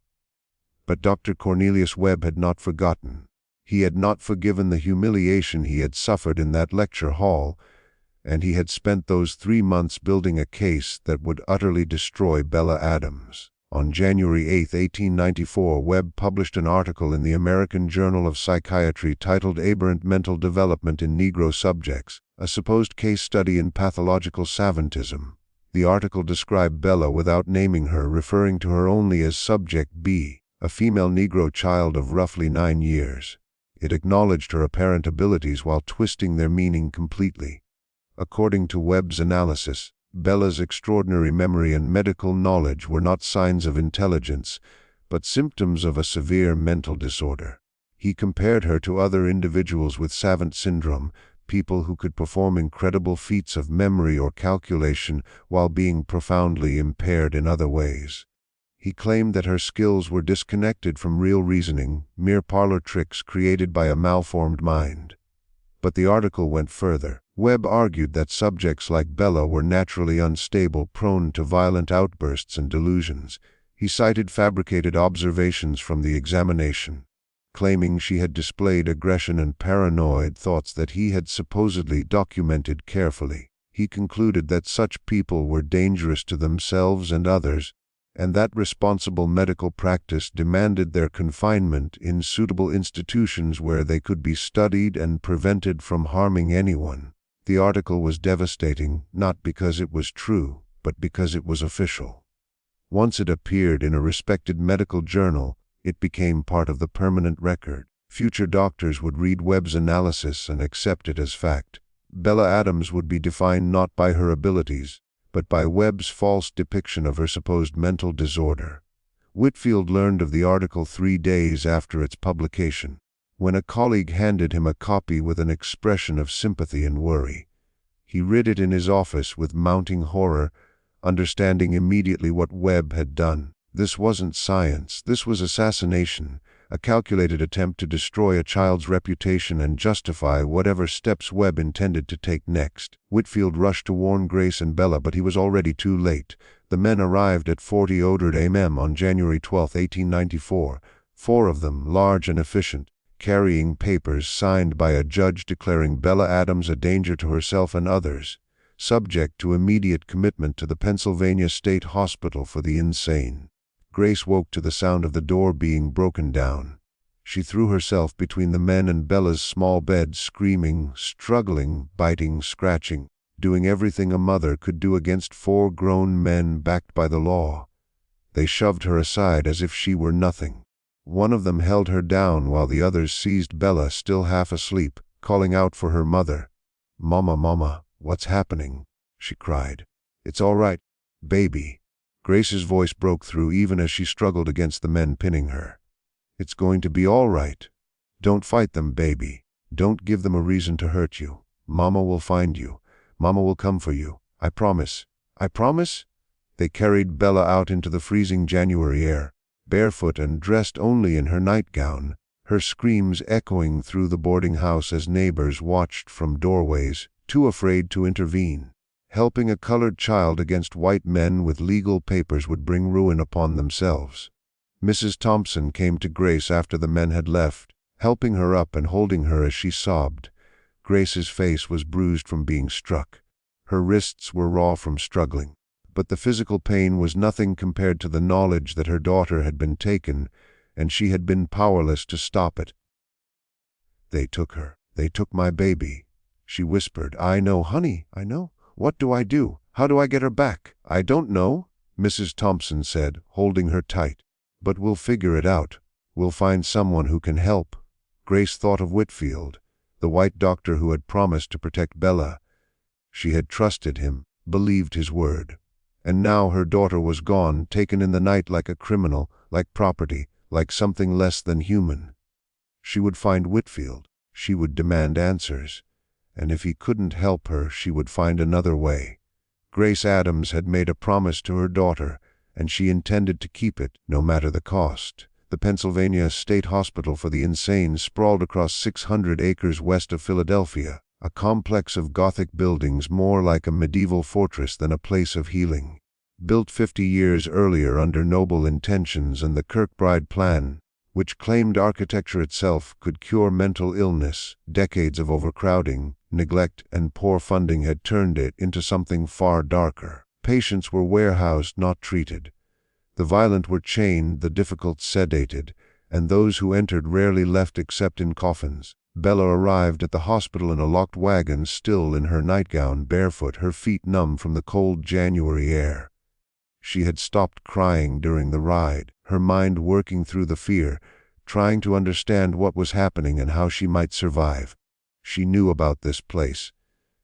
But Dr. Cornelius Webb had not forgotten. He had not forgiven the humiliation he had suffered in that lecture hall, and he had spent those 3 months building a case that would utterly destroy Bella Adams. On January 8, 1894, Webb published an article in the American Journal of Psychiatry titled Aberrant Mental Development in Negro Subjects, a supposed case study in pathological savantism. The article described Bella without naming her, referring to her only as Subject B, a female Negro child of roughly 9 years. It acknowledged her apparent abilities while twisting their meaning completely. According to Webb's analysis, Bella's extraordinary memory and medical knowledge were not signs of intelligence, but symptoms of a severe mental disorder. He compared her to other individuals with savant syndrome, people who could perform incredible feats of memory or calculation while being profoundly impaired in other ways. He claimed that her skills were disconnected from real reasoning, mere parlor tricks created by a malformed mind. But the article went further. Webb argued that subjects like Bella were naturally unstable, prone to violent outbursts and delusions. He cited fabricated observations from the examination, claiming she had displayed aggression and paranoid thoughts that he had supposedly documented carefully. He concluded that such people were dangerous to themselves and others, and that responsible medical practice demanded their confinement in suitable institutions where they could be studied and prevented from harming anyone. The article was devastating, not because it was true, but because it was official. Once it appeared in a respected medical journal, it became part of the permanent record. Future doctors would read Webb's analysis and accept it as fact. Bella Adams would be defined not by her abilities, but by Webb's false depiction of her supposed mental disorder. Whitfield learned of the article 3 days after its publication, when a colleague handed him a copy with an expression of sympathy and worry. He read it in his office with mounting horror, understanding immediately what Webb had done. This wasn't science, this was assassination, a calculated attempt to destroy a child's reputation and justify whatever steps Webb intended to take next. Whitfield rushed to warn Grace and Bella, but he was already too late. The men arrived at 40 Odard AM on January 12, 1894, 4 of them, large and efficient, carrying papers signed by a judge declaring Bella Adams a danger to herself and others, subject to immediate commitment to the Pennsylvania State Hospital for the Insane. Grace woke to the sound of the door being broken down. She threw herself between the men and Bella's small bed, screaming, struggling, biting, scratching, doing everything a mother could do against 4 grown men backed by the law. They shoved her aside as if she were nothing. One of them held her down while the others seized Bella, still half asleep, calling out for her mother. "Mama, Mama, what's happening?" she cried. "It's all right, baby." Grace's voice broke through even as she struggled against the men pinning her. "It's going to be all right. Don't fight them, baby. Don't give them a reason to hurt you. Mama will find you. Mama will come for you. I promise. I promise?" They carried Bella out into the freezing January air, barefoot and dressed only in her nightgown, her screams echoing through the boarding house as neighbors watched from doorways, too afraid to intervene. Helping a colored child against white men with legal papers would bring ruin upon themselves. Mrs. Thompson came to Grace after the men had left, helping her up and holding her as she sobbed. Grace's face was bruised from being struck. Her wrists were raw from struggling. But the physical pain was nothing compared to the knowledge that her daughter had been taken, and she had been powerless to stop it. "They took her. They took my baby," she whispered. "I know, honey, I know. What do I do? How do I get her back?" "I don't know," Mrs. Thompson said, holding her tight. "But we'll figure it out. We'll find someone who can help." Grace thought of Whitfield, the white doctor who had promised to protect Bella. She had trusted him, believed his word. And now her daughter was gone, taken in the night like a criminal, like property, like something less than human. She would find Whitfield. She would demand answers. And if he couldn't help her, she would find another way. Grace Adams had made a promise to her daughter, and she intended to keep it, no matter the cost. The Pennsylvania State Hospital for the Insane sprawled across 600 acres west of Philadelphia, a complex of Gothic buildings more like a medieval fortress than a place of healing. Built 50 years earlier under noble intentions and the Kirkbride Plan, which claimed architecture itself could cure mental illness, decades of overcrowding, neglect, and poor funding had turned it into something far darker. Patients were warehoused, not treated. The violent were chained, the difficult sedated, and those who entered rarely left except in coffins. Bella arrived at the hospital in a locked wagon, still in her nightgown, barefoot, her feet numb from the cold January air. She had stopped crying during the ride, her mind working through the fear, trying to understand what was happening and how she might survive. She knew about this place.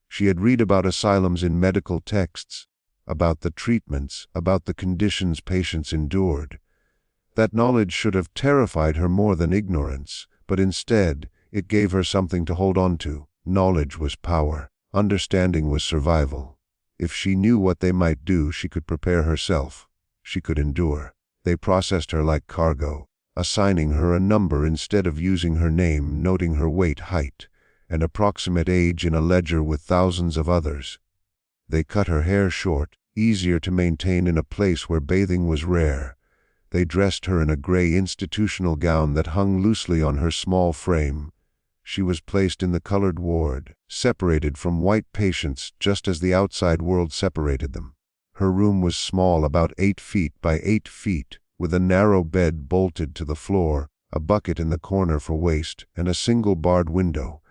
She had read about asylums in medical texts, about the treatments, about the conditions patients endured. That knowledge should have terrified her more than ignorance, but instead, it gave her something to hold on to. Knowledge was power. Understanding was survival. If she knew what they might do, she could prepare herself. She could endure. They processed her like cargo, assigning her a number instead of using her name, noting her weight, height, and approximate age in a ledger with thousands of others. They cut her hair short, easier to maintain in a place where bathing was rare. They dressed her in a gray institutional gown that hung loosely on her small frame. She was placed in the colored ward, separated from white patients just as the outside world separated them. Her room was small, about 8 feet by 8 feet, with a narrow bed bolted to the floor, a bucket in the corner for waste, and a single barred window.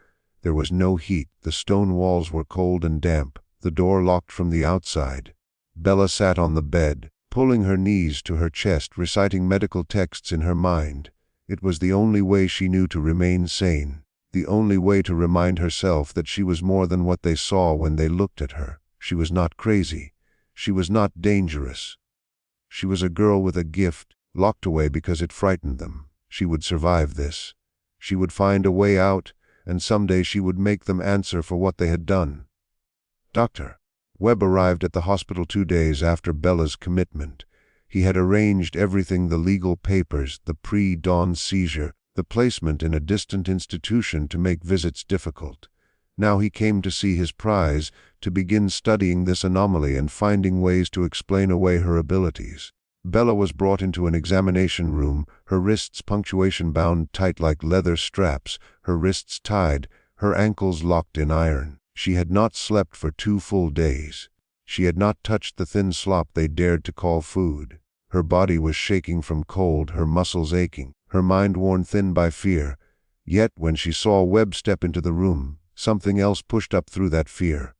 There was no heat, the stone walls were cold and damp, the door locked from the outside. Bella sat on the bed, pulling her knees to her chest, reciting medical texts in her mind. It was the only way she knew to remain sane. The only way to remind herself that she was more than what they saw when they looked at her. She was not crazy. She was not dangerous. She was a girl with a gift, locked away because it frightened them. She would survive this. She would find a way out, and someday she would make them answer for what they had done. Dr. Webb arrived at the hospital 2 days after Bella's commitment. He had arranged everything, the legal papers, the pre-dawn seizure, the placement in a distant institution to make visits difficult. Now he came to see his prize, to begin studying this anomaly and finding ways to explain away her abilities. Bella was brought into an examination room, her wrists punctuation bound tight like leather straps, her wrists tied, her ankles locked in iron. She had not slept for 2 full days. She had not touched the thin slop they dared to call food. Her body was shaking from cold, her muscles aching, her mind worn thin by fear. Yet when she saw Webb step into the room, something else pushed up through that fear.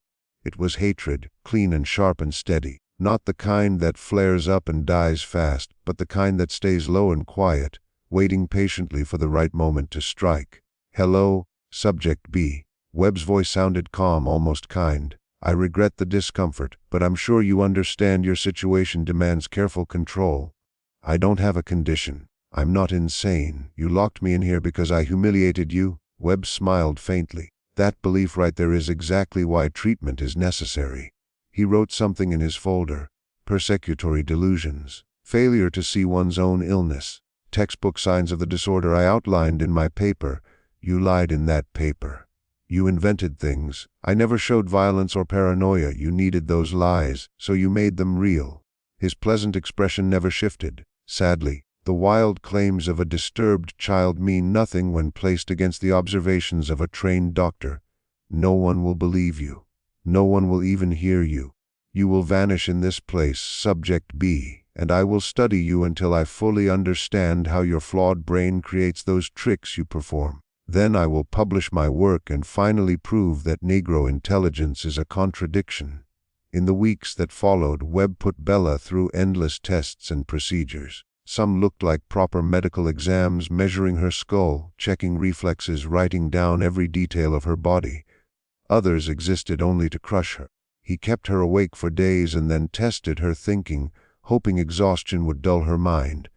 It was hatred, clean and sharp and steady, not the kind that flares up and dies fast, but the kind that stays low and quiet, waiting patiently for the right moment to strike. "Hello, Subject B." Webb's voice sounded calm, almost kind. "I regret the discomfort, but I'm sure you understand your situation demands careful control. I don't have a condition. I'm not insane. You locked me in here because I humiliated you." Webb smiled faintly. "That belief right there is exactly why treatment is necessary." He wrote something in his folder. "Persecutory delusions. Failure to see one's own illness. Textbook signs of the disorder I outlined in my paper. You lied in that paper. You invented things. I never showed violence or paranoia. You needed those lies, so you made them real." His pleasant expression never shifted. "Sadly, the wild claims of a disturbed child mean nothing when placed against the observations of a trained doctor. No one will believe you. No one will even hear you. You will vanish in this place, Subject B, and I will study you until I fully understand how your flawed brain creates those tricks you perform. Then I will publish my work and finally prove that Negro intelligence is a contradiction." In the weeks that followed, Webb put Bella through endless tests and procedures. Some looked like proper medical exams, measuring her skull, checking reflexes, writing down every detail of her body. Others existed only to crush her. He kept her awake for days and then tested her thinking, hoping exhaustion would dull her mind.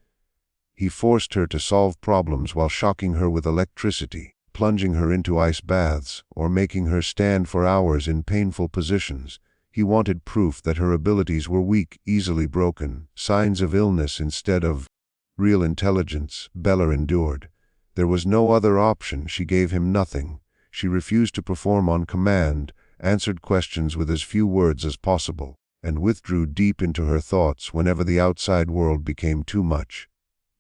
He forced her to solve problems while shocking her with electricity, plunging her into ice baths, or making her stand for hours in painful positions. He wanted proof that her abilities were weak, easily broken, signs of illness instead of real intelligence. Bella endured. There was no other option. She gave him nothing. She refused to perform on command, answered questions with as few words as possible, and withdrew deep into her thoughts whenever the outside world became too much.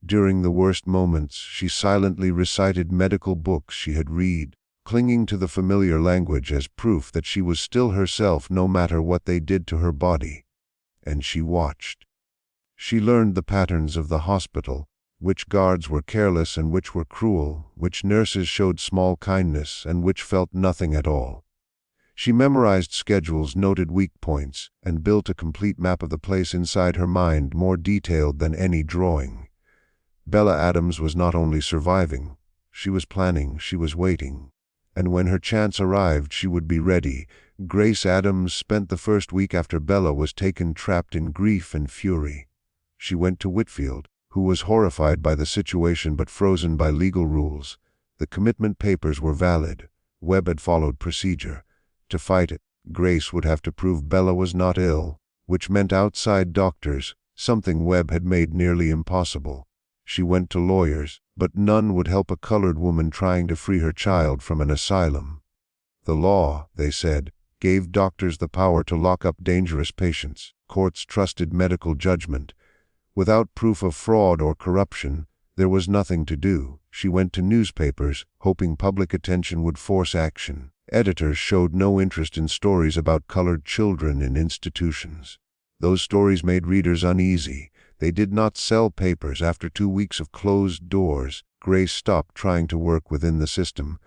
During the worst moments, she silently recited medical books she had read, clinging to the familiar language as proof that she was still herself no matter what they did to her body. And she watched. She learned the patterns of the hospital, which guards were careless and which were cruel, which nurses showed small kindness and which felt nothing at all. She memorized schedules, noted weak points, and built a complete map of the place inside her mind, more detailed than any drawing. Bella Adams was not only surviving, she was planning, she was waiting. And when her chance arrived, she would be ready. Grace Adams spent the first week after Bella was taken trapped in grief and fury. She went to Whitfield, who was horrified by the situation but frozen by legal rules. The commitment papers were valid. Webb had followed procedure. To fight it, Grace would have to prove Bella was not ill, which meant outside doctors, something Webb had made nearly impossible. She went to lawyers, but none would help a colored woman trying to free her child from an asylum. The law, they said, gave doctors the power to lock up dangerous patients. Courts trusted medical judgment. Without proof of fraud or corruption, there was nothing to do. She went to newspapers, hoping public attention would force action. Editors showed no interest in stories about colored children in institutions. Those stories made readers uneasy. They did not sell papers. After 2 weeks of closed doors, Grace stopped trying to work within the system.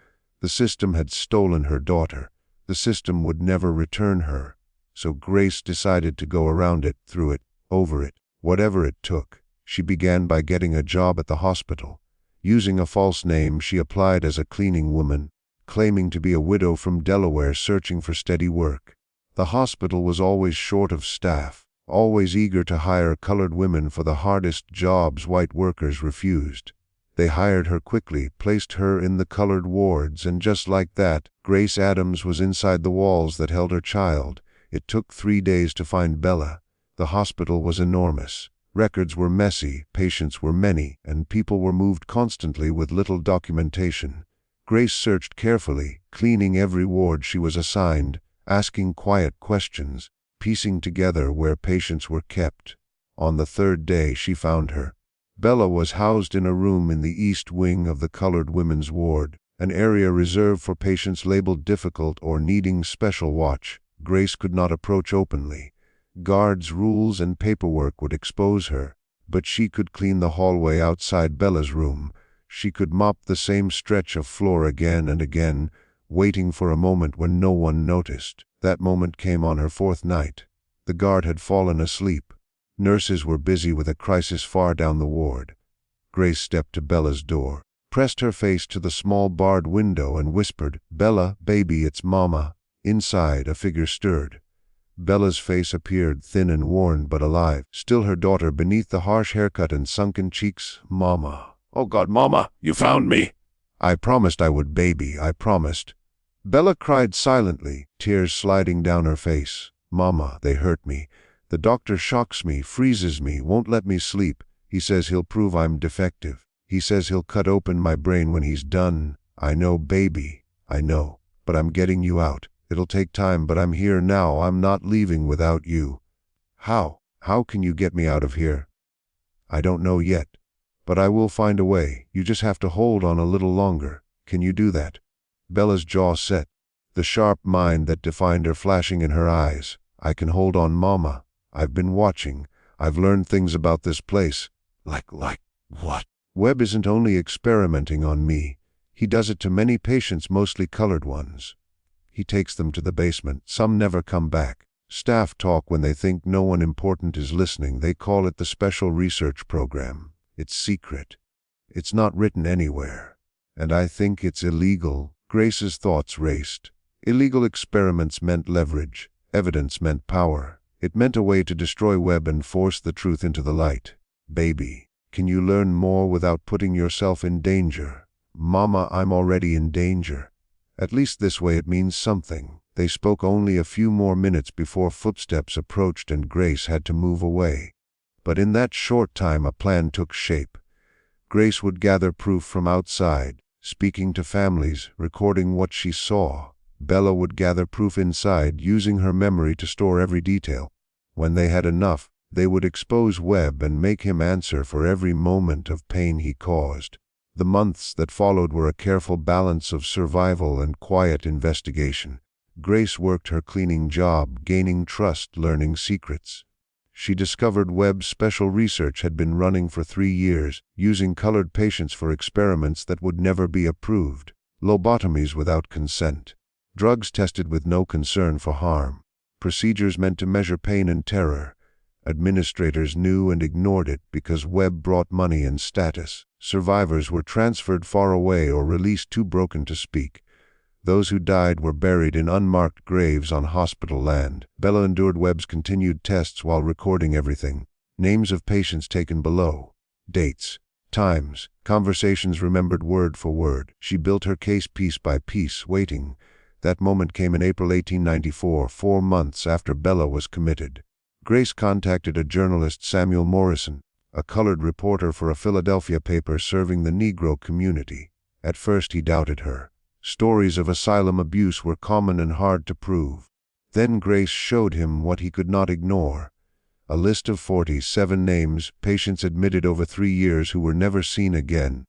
The system had stolen her daughter. The system would never return her. So Grace decided to go around it, through it, over it, whatever it took. She began by getting a job at the hospital. Using a false name, she applied as a cleaning woman, claiming to be a widow from Delaware searching for steady work. The hospital was always short of staff, always eager to hire colored women for the hardest jobs white workers refused. They hired her quickly, placed her in the colored wards, and just like that, Grace Adams was inside the walls that held her child. It took 3 days to find Bella. The hospital was enormous. Records were messy, patients were many, and people were moved constantly with little documentation. Grace searched carefully, cleaning every ward she was assigned, asking quiet questions, piecing together where patients were kept. On the 3rd day she found her. Bella was housed in a room in the east wing of the colored women's ward, an area reserved for patients labeled difficult or needing special watch. Grace could not approach openly. Guards' rules and paperwork would expose her, but she could clean the hallway outside Bella's room. She could mop the same stretch of floor again and again, waiting for a moment when no one noticed. That moment came on her 4th night. The guard had fallen asleep. Nurses were busy with a crisis far down the ward. Grace stepped to Bella's door, pressed her face to the small barred window and whispered, "Bella, baby, it's Mama." Inside, a figure stirred. Bella's face appeared, thin and worn but alive, still her daughter beneath the harsh haircut and sunken cheeks. "Mama." Oh God, Mama, you found me. "I promised I would, baby, I promised." Bella cried silently, tears sliding down her face. "Mama, they hurt me. The doctor shocks me, freezes me, won't let me sleep. He says he'll prove I'm defective. He says he'll cut open my brain when he's done. I know, baby, I know. But I'm getting you out. It'll take time, but I'm here now. I'm not leaving without you." "How? How can you get me out of here?" "I don't know yet. But I will find a way. You just have to hold on a little longer. Can you do that?" Bella's jaw set, the sharp mind that defined her flashing in her eyes. "I can hold on, Mama. I've been watching. I've learned things about this place. Like what? Webb isn't only experimenting on me. He does it to many patients, mostly colored ones. He takes them to the basement. Some never come back. Staff talk when they think no one important is listening. They call it the Special Research Program. It's secret. It's not written anywhere. And I think it's illegal. Grace's thoughts raced. Illegal experiments meant leverage. Evidence meant power. It meant a way to destroy Webb and force the truth into the light. Baby, can you learn more without putting yourself in danger? Mama, I'm already in danger. At least this way it means something. They spoke only a few more minutes before footsteps approached and Grace had to move away. But in that short time a plan took shape. Grace would gather proof from outside, speaking to families, recording what she saw. Bella would gather proof inside, using her memory to store every detail. When they had enough, they would expose Webb and make him answer for every moment of pain he caused. The months that followed were a careful balance of survival and quiet investigation. Grace worked her cleaning job, gaining trust, learning secrets. She discovered Webb's special research had been running for 3 years, using colored patients for experiments that would never be approved, lobotomies without consent, drugs tested with no concern for harm, procedures meant to measure pain and terror. Administrators knew and ignored it because Webb brought money and status. Survivors were transferred far away or released too broken to speak. Those who died were buried in unmarked graves on hospital land. Bella endured Webb's continued tests while recording everything. Names of patients taken below. Dates, times, conversations remembered word for word. She built her case piece by piece, waiting. That moment came in April 1894, 4 months after Bella was committed. Grace contacted a journalist, Samuel Morrison, a colored reporter for a Philadelphia paper serving the Negro community. At first he doubted her. Stories of asylum abuse were common and hard to prove. Then Grace showed him what he could not ignore. A list of 47 names, patients admitted over 3 years who were never seen again.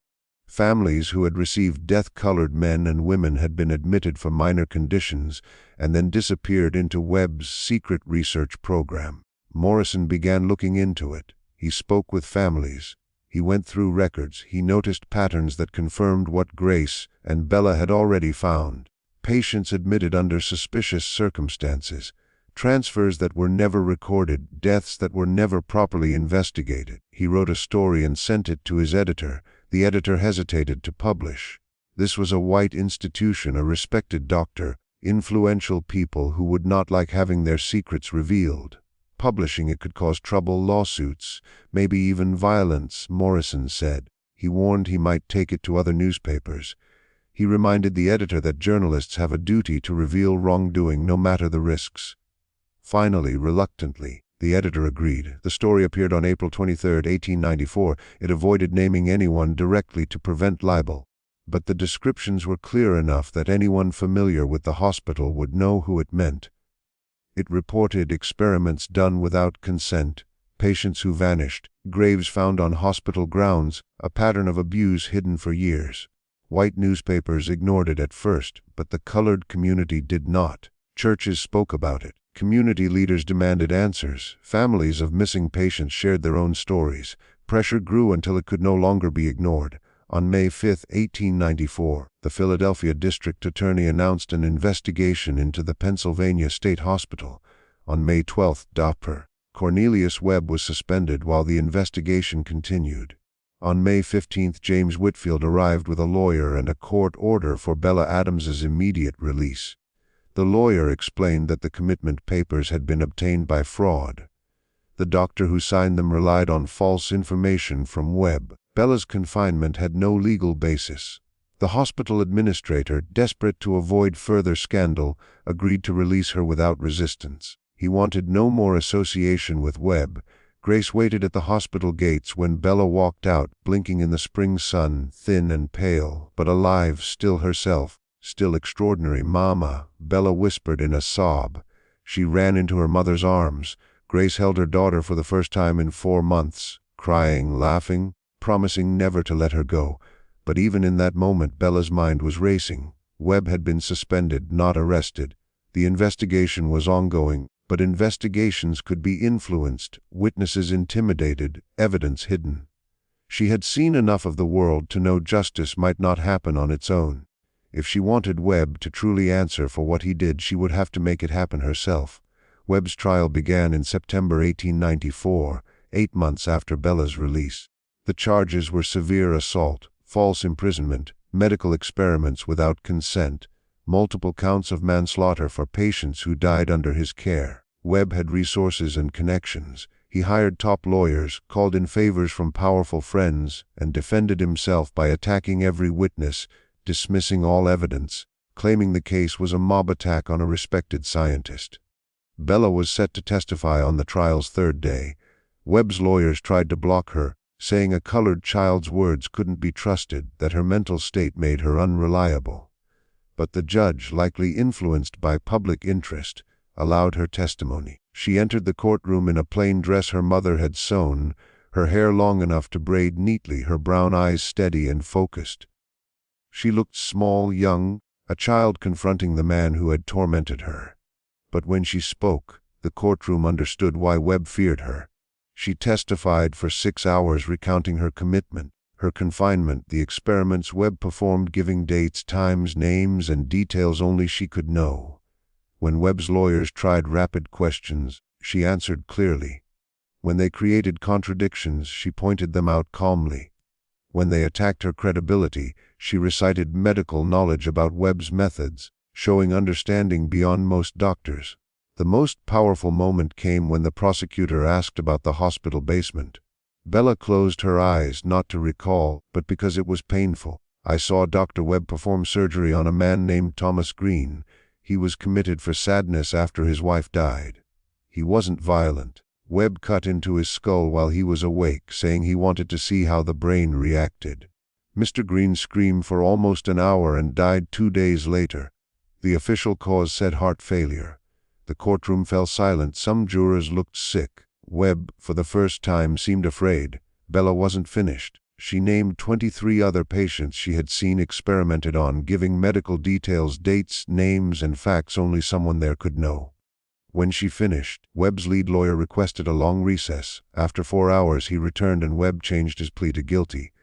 Families who had received death-colored men and women had been admitted for minor conditions and then disappeared into Webb's secret research program. Morrison began looking into it. He spoke with families. He went through records. He noticed patterns that confirmed what Grace and Bella had already found. Patients admitted under suspicious circumstances, transfers that were never recorded, deaths that were never properly investigated. He wrote a story and sent it to his editor. The editor hesitated to publish. This was a white institution, a respected doctor, influential people who would not like having their secrets revealed. Publishing it could cause trouble, lawsuits, maybe even violence, Morrison said. He warned he might take it to other newspapers. He reminded the editor that journalists have a duty to reveal wrongdoing no matter the risks. Finally, reluctantly, the editor agreed. The story appeared on April 23, 1894. It avoided naming anyone directly to prevent libel. But the descriptions were clear enough that anyone familiar with the hospital would know who it meant. It reported experiments done without consent, patients who vanished, graves found on hospital grounds, a pattern of abuse hidden for years. White newspapers ignored it at first, but the colored community did not. Churches spoke about it. Community leaders demanded answers. Families of missing patients shared their own stories. Pressure grew until it could no longer be ignored. On May 5, 1894, the Philadelphia District Attorney announced an investigation into the Pennsylvania State Hospital. On May 12, Dr. Cornelius Webb was suspended while the investigation continued. On May 15, James Whitfield arrived with a lawyer and a court order for Bella Adams's immediate release. The lawyer explained that the commitment papers had been obtained by fraud. The doctor who signed them relied on false information from Webb. Bella's confinement had no legal basis. The hospital administrator, desperate to avoid further scandal, agreed to release her without resistance. He wanted no more association with Webb. Grace waited at the hospital gates when Bella walked out, blinking in the spring sun, thin and pale, but alive, still herself, still extraordinary. "Mama," Bella whispered in a sob. She ran into her mother's arms. Grace held her daughter for the first time in 4 months, crying, laughing, promising never to let her go. But even in that moment Bella's mind was racing. Webb had been suspended, not arrested. The investigation was ongoing. But investigations could be influenced, witnesses intimidated, evidence hidden. She had seen enough of the world to know justice might not happen on its own. If she wanted Webb to truly answer for what he did, she would have to make it happen herself. Webb's trial began in September 1894, 8 months after Bella's release. The charges were severe assault, false imprisonment, medical experiments without consent, multiple counts of manslaughter for patients who died under his care. Webb had resources and connections. He hired top lawyers, called in favors from powerful friends, and defended himself by attacking every witness, dismissing all evidence, claiming the case was a mob attack on a respected scientist. Bella was set to testify on the trial's third day. Webb's lawyers tried to block her, saying a colored child's words couldn't be trusted, that her mental state made her unreliable. But the judge, likely influenced by public interest, allowed her testimony. She entered the courtroom in a plain dress her mother had sewn, her hair long enough to braid neatly, her brown eyes steady and focused. She looked small, young, a child confronting the man who had tormented her. But when she spoke, the courtroom understood why Webb feared her. She testified for 6 hours, recounting her commitment, her confinement, the experiments Webb performed, giving dates, times, names, and details only she could know. When Webb's lawyers tried rapid questions, she answered clearly. When they created contradictions, she pointed them out calmly. When they attacked her credibility, she recited medical knowledge about Webb's methods, showing understanding beyond most doctors. The most powerful moment came when the prosecutor asked about the hospital basement. Bella closed her eyes, not to recall, but because it was painful. "I saw Dr. Webb perform surgery on a man named Thomas Green. He was committed for sadness after his wife died. He wasn't violent. Webb cut into his skull while he was awake, saying he wanted to see how the brain reacted. Mr. Green screamed for almost an hour and died 2 days later. The official cause said heart failure." The courtroom fell silent. Some jurors looked sick. Webb, for the first time, seemed afraid. Bella wasn't finished. She named 23 other patients she had seen experimented on, giving medical details, dates, names, and facts only someone there could know. When she finished, Webb's lead lawyer requested a long recess. After 4 hours, he returned and Webb changed his plea to guilty.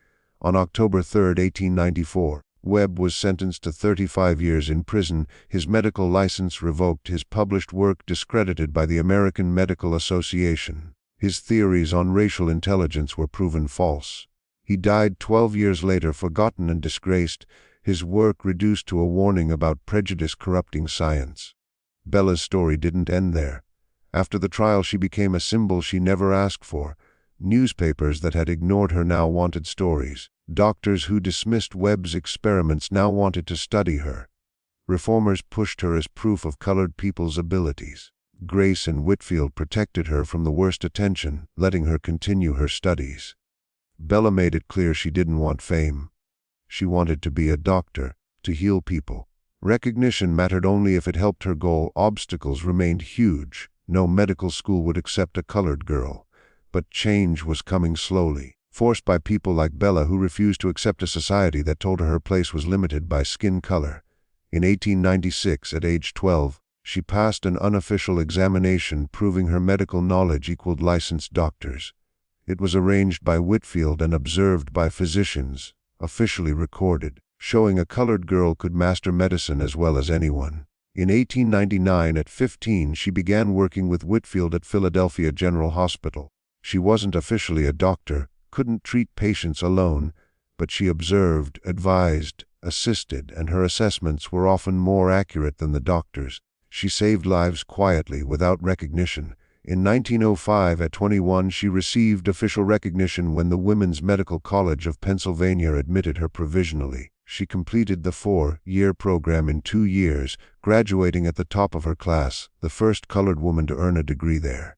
On October 3, 1894, Webb was sentenced to 35 years in prison, his medical license revoked, his published work discredited by the American Medical Association. His theories on racial intelligence were proven false. He died 12 years later, forgotten and disgraced, his work reduced to a warning about prejudice corrupting science. Bella's story didn't end there. After the trial, she became a symbol she never asked for. Newspapers that had ignored her now wanted stories. Doctors who dismissed Webb's experiments now wanted to study her. Reformers pushed her as proof of colored people's abilities. Grace and Whitfield protected her from the worst attention, letting her continue her studies. Bella made it clear she didn't want fame. She wanted to be a doctor, to heal people. Recognition mattered only if it helped her goal. Obstacles remained huge. No medical school would accept a colored girl. But change was coming slowly, forced by people like Bella who refused to accept a society that told her her place was limited by skin color. In 1896, at age 12, she passed an unofficial examination proving her medical knowledge equaled licensed doctors. It was arranged by Whitfield and observed by physicians, officially recorded, showing a colored girl could master medicine as well as anyone. In 1899, at 15, she began working with Whitfield at Philadelphia General Hospital. She wasn't officially a doctor, couldn't treat patients alone, but she observed, advised, assisted, and her assessments were often more accurate than the doctors. She saved lives quietly, without recognition. In 1905, at 21, she received official recognition when the Women's Medical College of Pennsylvania admitted her provisionally. She completed the 4-year program in 2 years, graduating at the top of her class, the first colored woman to earn a degree there.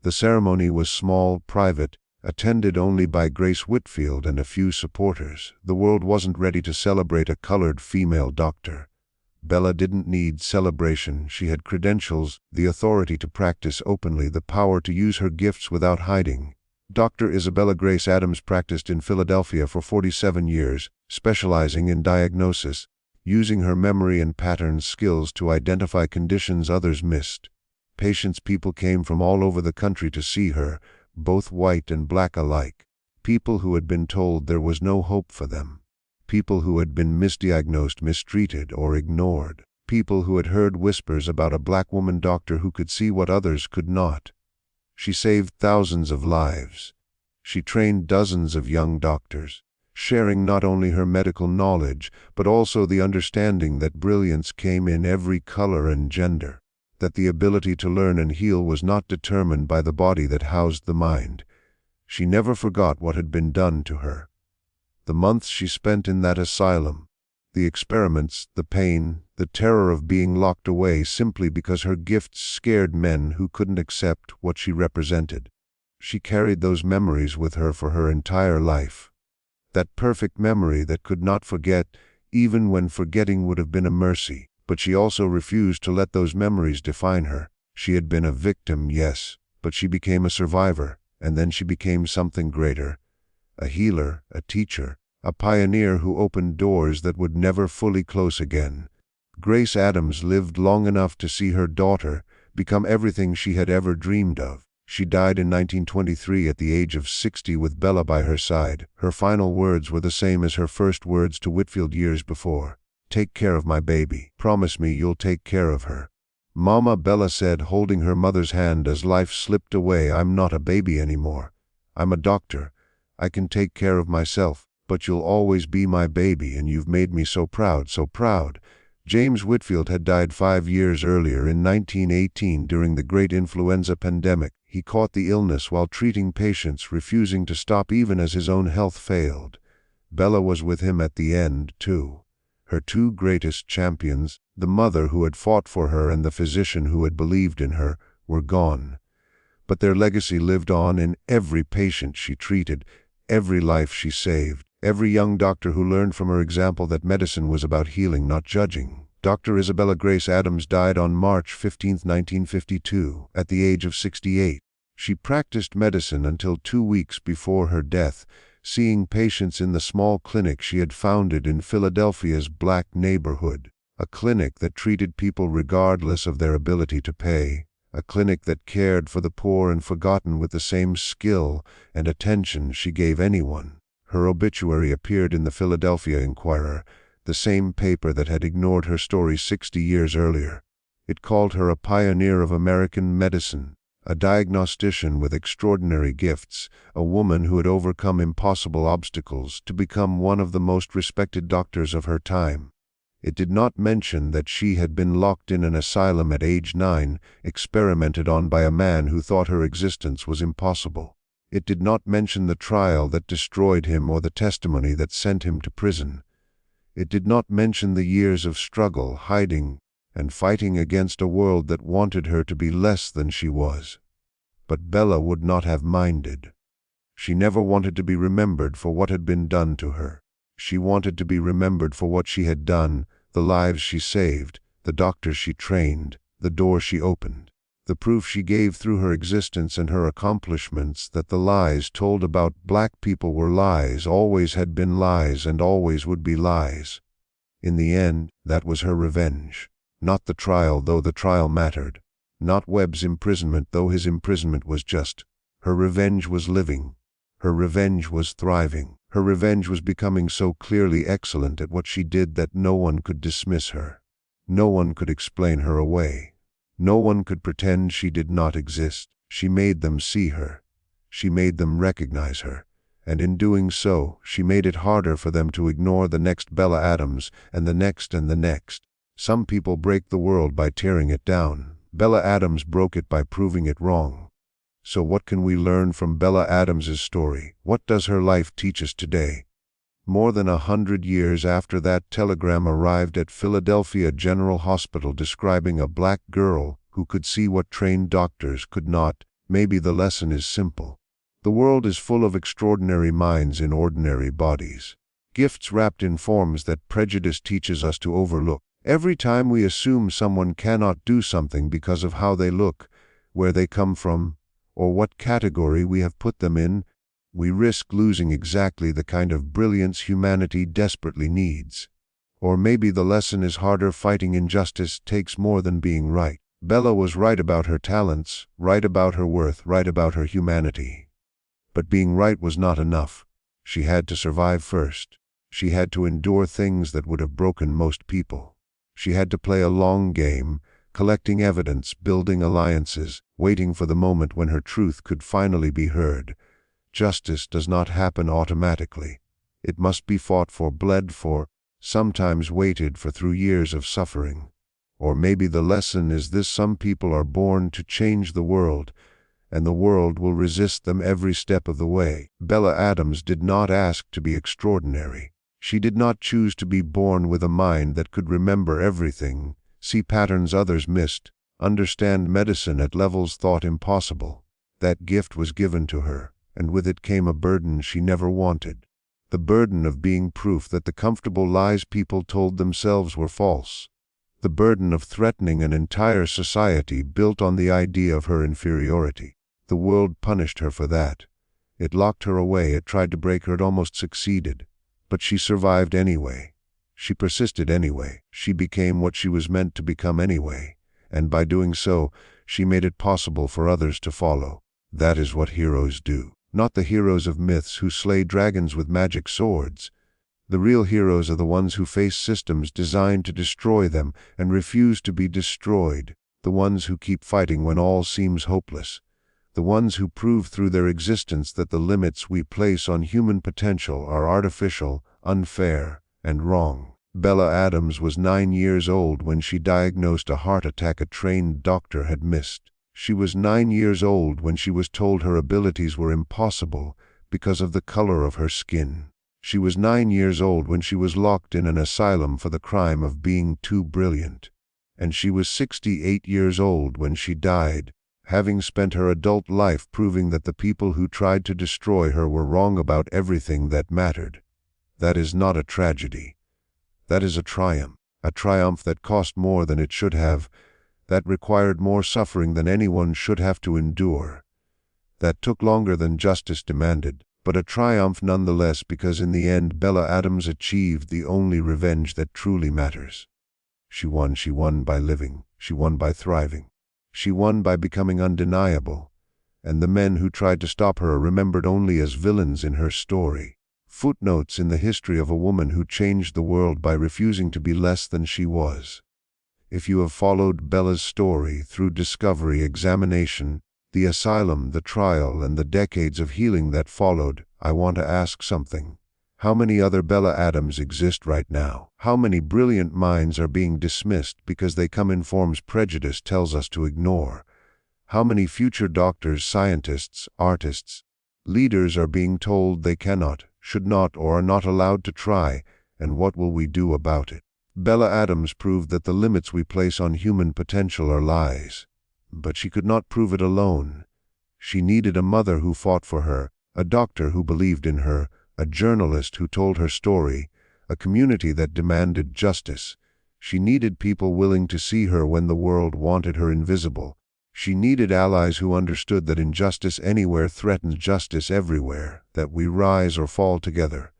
The ceremony was small, private, attended only by Grace Whitfield and a few supporters. The world wasn't ready to celebrate a colored female doctor. Bella didn't need celebration. She had credentials, the authority to practice openly, the power to use her gifts without hiding. Dr. Isabella Grace Adams practiced in Philadelphia for 47 years, specializing in diagnosis, using her memory and pattern skills to identify conditions others missed. People came from all over the country to see her, both white and black alike. People who had been told there was no hope for them. People who had been misdiagnosed, mistreated, or ignored. People who had heard whispers about a black woman doctor who could see what others could not. She saved thousands of lives. She trained dozens of young doctors, sharing not only her medical knowledge, but also the understanding that brilliance came in every color and gender, that the ability to learn and heal was not determined by the body that housed the mind. She never forgot what had been done to her. The months she spent in that asylum, the experiments, the pain, the terror of being locked away simply because her gifts scared men who couldn't accept what she represented. She carried those memories with her for her entire life. That perfect memory that could not forget, even when forgetting would have been a mercy. But she also refused to let those memories define her. She had been a victim, yes, but she became a survivor, and then she became something greater. A healer, a teacher, a pioneer who opened doors that would never fully close again. Grace Adams lived long enough to see her daughter become everything she had ever dreamed of. She died in 1923 at the age of 60 with Bella by her side. Her final words were the same as her first words to Whitfield years before. "Take care of my baby. Promise me you'll take care of her." "Mama," Bella said, holding her mother's hand as life slipped away, "I'm not a baby anymore. I'm a doctor. I can take care of myself, but you'll always be my baby, and you've made me so proud, so proud." James Whitfield had died 5 years earlier in 1918 during the great influenza pandemic. He caught the illness while treating patients, refusing to stop even as his own health failed. Bella was with him at the end, too. Her two greatest champions, the mother who had fought for her and the physician who had believed in her, were gone. But their legacy lived on in every patient she treated, every life she saved, every young doctor who learned from her example that medicine was about healing, not judging. Dr. Isabella Grace Adams died on March 15, 1952, at the age of 68. She practiced medicine until 2 weeks before her death, seeing patients in the small clinic she had founded in Philadelphia's black neighborhood, a clinic that treated people regardless of their ability to pay, a clinic that cared for the poor and forgotten with the same skill and attention she gave anyone. Her obituary appeared in the Philadelphia Inquirer, the same paper that had ignored her story 60 years earlier. It called her a pioneer of American medicine, a diagnostician with extraordinary gifts, a woman who had overcome impossible obstacles to become one of the most respected doctors of her time. It did not mention that she had been locked in an asylum at age 9, experimented on by a man who thought her existence was impossible. It did not mention the trial that destroyed him or the testimony that sent him to prison. It did not mention the years of struggle, hiding, and fighting against a world that wanted her to be less than she was. But Bella would not have minded. She never wanted to be remembered for what had been done to her. She wanted to be remembered for what she had done, the lives she saved, the doctors she trained, the doors she opened, the proof she gave through her existence and her accomplishments that the lies told about black people were lies, always had been lies, and always would be lies. In the end, that was her revenge. Not the trial, though the trial mattered. Not Webb's imprisonment, though his imprisonment was just. Her revenge was living. Her revenge was thriving. Her revenge was becoming so clearly excellent at what she did that no one could dismiss her. No one could explain her away. No one could pretend she did not exist. She made them see her. She made them recognize her. And in doing so, she made it harder for them to ignore the next Bella Adams, and the next and the next. Some people break the world by tearing it down. Bella Adams broke it by proving it wrong. So what can we learn from Bella Adams's story? What does her life teach us today? More than 100 years after that telegram arrived at Philadelphia General Hospital describing a black girl who could see what trained doctors could not, maybe the lesson is simple. The world is full of extraordinary minds in ordinary bodies. Gifts wrapped in forms that prejudice teaches us to overlook. Every time we assume someone cannot do something because of how they look, where they come from, or what category we have put them in, we risk losing exactly the kind of brilliance humanity desperately needs. Or maybe the lesson is harder: fighting injustice takes more than being right. Bella was right about her talents, right about her worth, right about her humanity. But being right was not enough. She had to survive first. She had to endure things that would have broken most people. She had to play a long game, collecting evidence, building alliances, waiting for the moment when her truth could finally be heard. Justice does not happen automatically. It must be fought for, bled for, sometimes waited for through years of suffering. Or maybe the lesson is this: some people are born to change the world, and the world will resist them every step of the way. Bella Adams did not ask to be extraordinary. She did not choose to be born with a mind that could remember everything, see patterns others missed, understand medicine at levels thought impossible. That gift was given to her, and with it came a burden she never wanted. The burden of being proof that the comfortable lies people told themselves were false. The burden of threatening an entire society built on the idea of her inferiority. The world punished her for that. It locked her away, it tried to break her, it almost succeeded. But she survived anyway. She persisted anyway. She became what she was meant to become anyway. And by doing so, she made it possible for others to follow. That is what heroes do. Not the heroes of myths who slay dragons with magic swords. The real heroes are the ones who face systems designed to destroy them and refuse to be destroyed. The ones who keep fighting when all seems hopeless. The ones who prove through their existence that the limits we place on human potential are artificial, unfair, and wrong. Bella Adams was 9 years old when she diagnosed a heart attack a trained doctor had missed. She was 9 years old when she was told her abilities were impossible because of the color of her skin. She was 9 years old when she was locked in an asylum for the crime of being too brilliant. And she was 68 years old when she died, having spent her adult life proving that the people who tried to destroy her were wrong about everything that mattered. That is not a tragedy. That is a triumph that cost more than it should have, that required more suffering than anyone should have to endure, that took longer than justice demanded, but a triumph nonetheless, because in the end Bella Adams achieved the only revenge that truly matters. She won by living, she won by thriving. She won by becoming undeniable, and the men who tried to stop her are remembered only as villains in her story, footnotes in the history of a woman who changed the world by refusing to be less than she was. If you have followed Bella's story through discovery, examination, the asylum, the trial, and the decades of healing that followed, I want to ask something. How many other Bella Adams exist right now? How many brilliant minds are being dismissed because they come in forms prejudice tells us to ignore? How many future doctors, scientists, artists, leaders are being told they cannot, should not, or are not allowed to try, and what will we do about it? Bella Adams proved that the limits we place on human potential are lies. But she could not prove it alone. She needed a mother who fought for her, a doctor who believed in her, a journalist who told her story, a community that demanded justice. She needed people willing to see her when the world wanted her invisible. She needed allies who understood that injustice anywhere threatens justice everywhere, that we rise or fall together.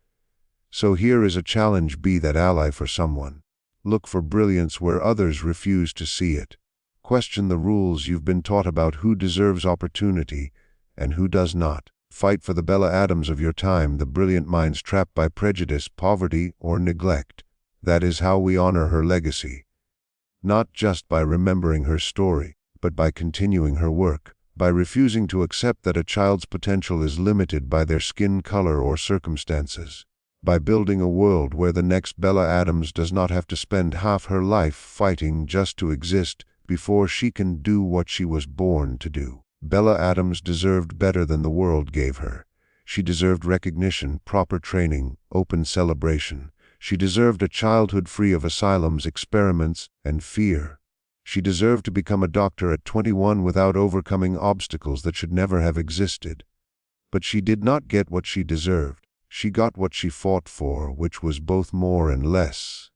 So here is a challenge: be that ally for someone. Look for brilliance where others refuse to see it. Question the rules you've been taught about who deserves opportunity and who does not. Fight for the Bella Adams of your time, the brilliant minds trapped by prejudice, poverty, or neglect. That is how we honor her legacy. Not just by remembering her story, but by continuing her work, by refusing to accept that a child's potential is limited by their skin color or circumstances, by building a world where the next Bella Adams does not have to spend half her life fighting just to exist before she can do what she was born to do. Bella Adams deserved better than the world gave her. She deserved recognition, proper training, open celebration. She deserved a childhood free of asylums, experiments, and fear. She deserved to become a doctor at 21 without overcoming obstacles that should never have existed. But she did not get what she deserved. She got what she fought for, which was both more and less.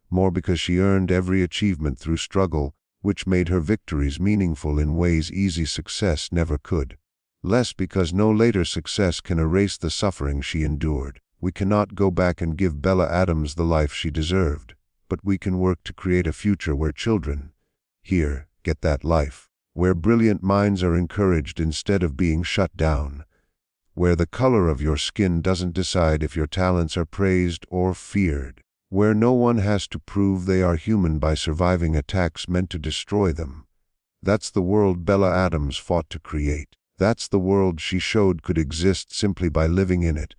More because she earned every achievement through struggle, which made her victories meaningful in ways easy success never could. Less because no later success can erase the suffering she endured. We cannot go back and give Bella Adams the life she deserved, but we can work to create a future where children, here, Get that life, where brilliant minds are encouraged instead of being shut down, where the color of your skin doesn't decide if your talents are praised or feared, where no one has to prove they are human by surviving attacks meant to destroy them. That's the world Bella Adams fought to create. That's the world she showed could exist simply by living in it,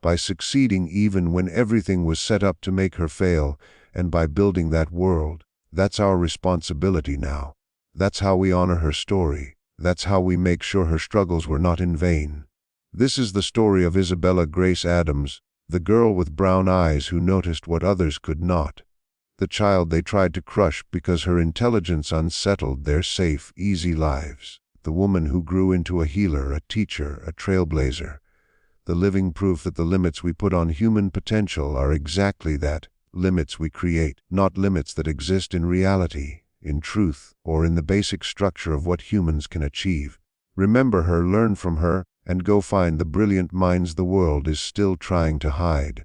by succeeding even when everything was set up to make her fail, and by building that world. That's our responsibility now. That's how we honor her story. That's how we make sure her struggles were not in vain. This is the story of Isabella Grace Adams, the girl with brown eyes who noticed what others could not. The child they tried to crush because her intelligence unsettled their safe, easy lives. The woman who grew into a healer, a teacher, a trailblazer. The living proof that the limits we put on human potential are exactly that, limits we create, not limits that exist in reality, in truth, or in the basic structure of what humans can achieve. Remember her, learn from her, and go find the brilliant minds the world is still trying to hide.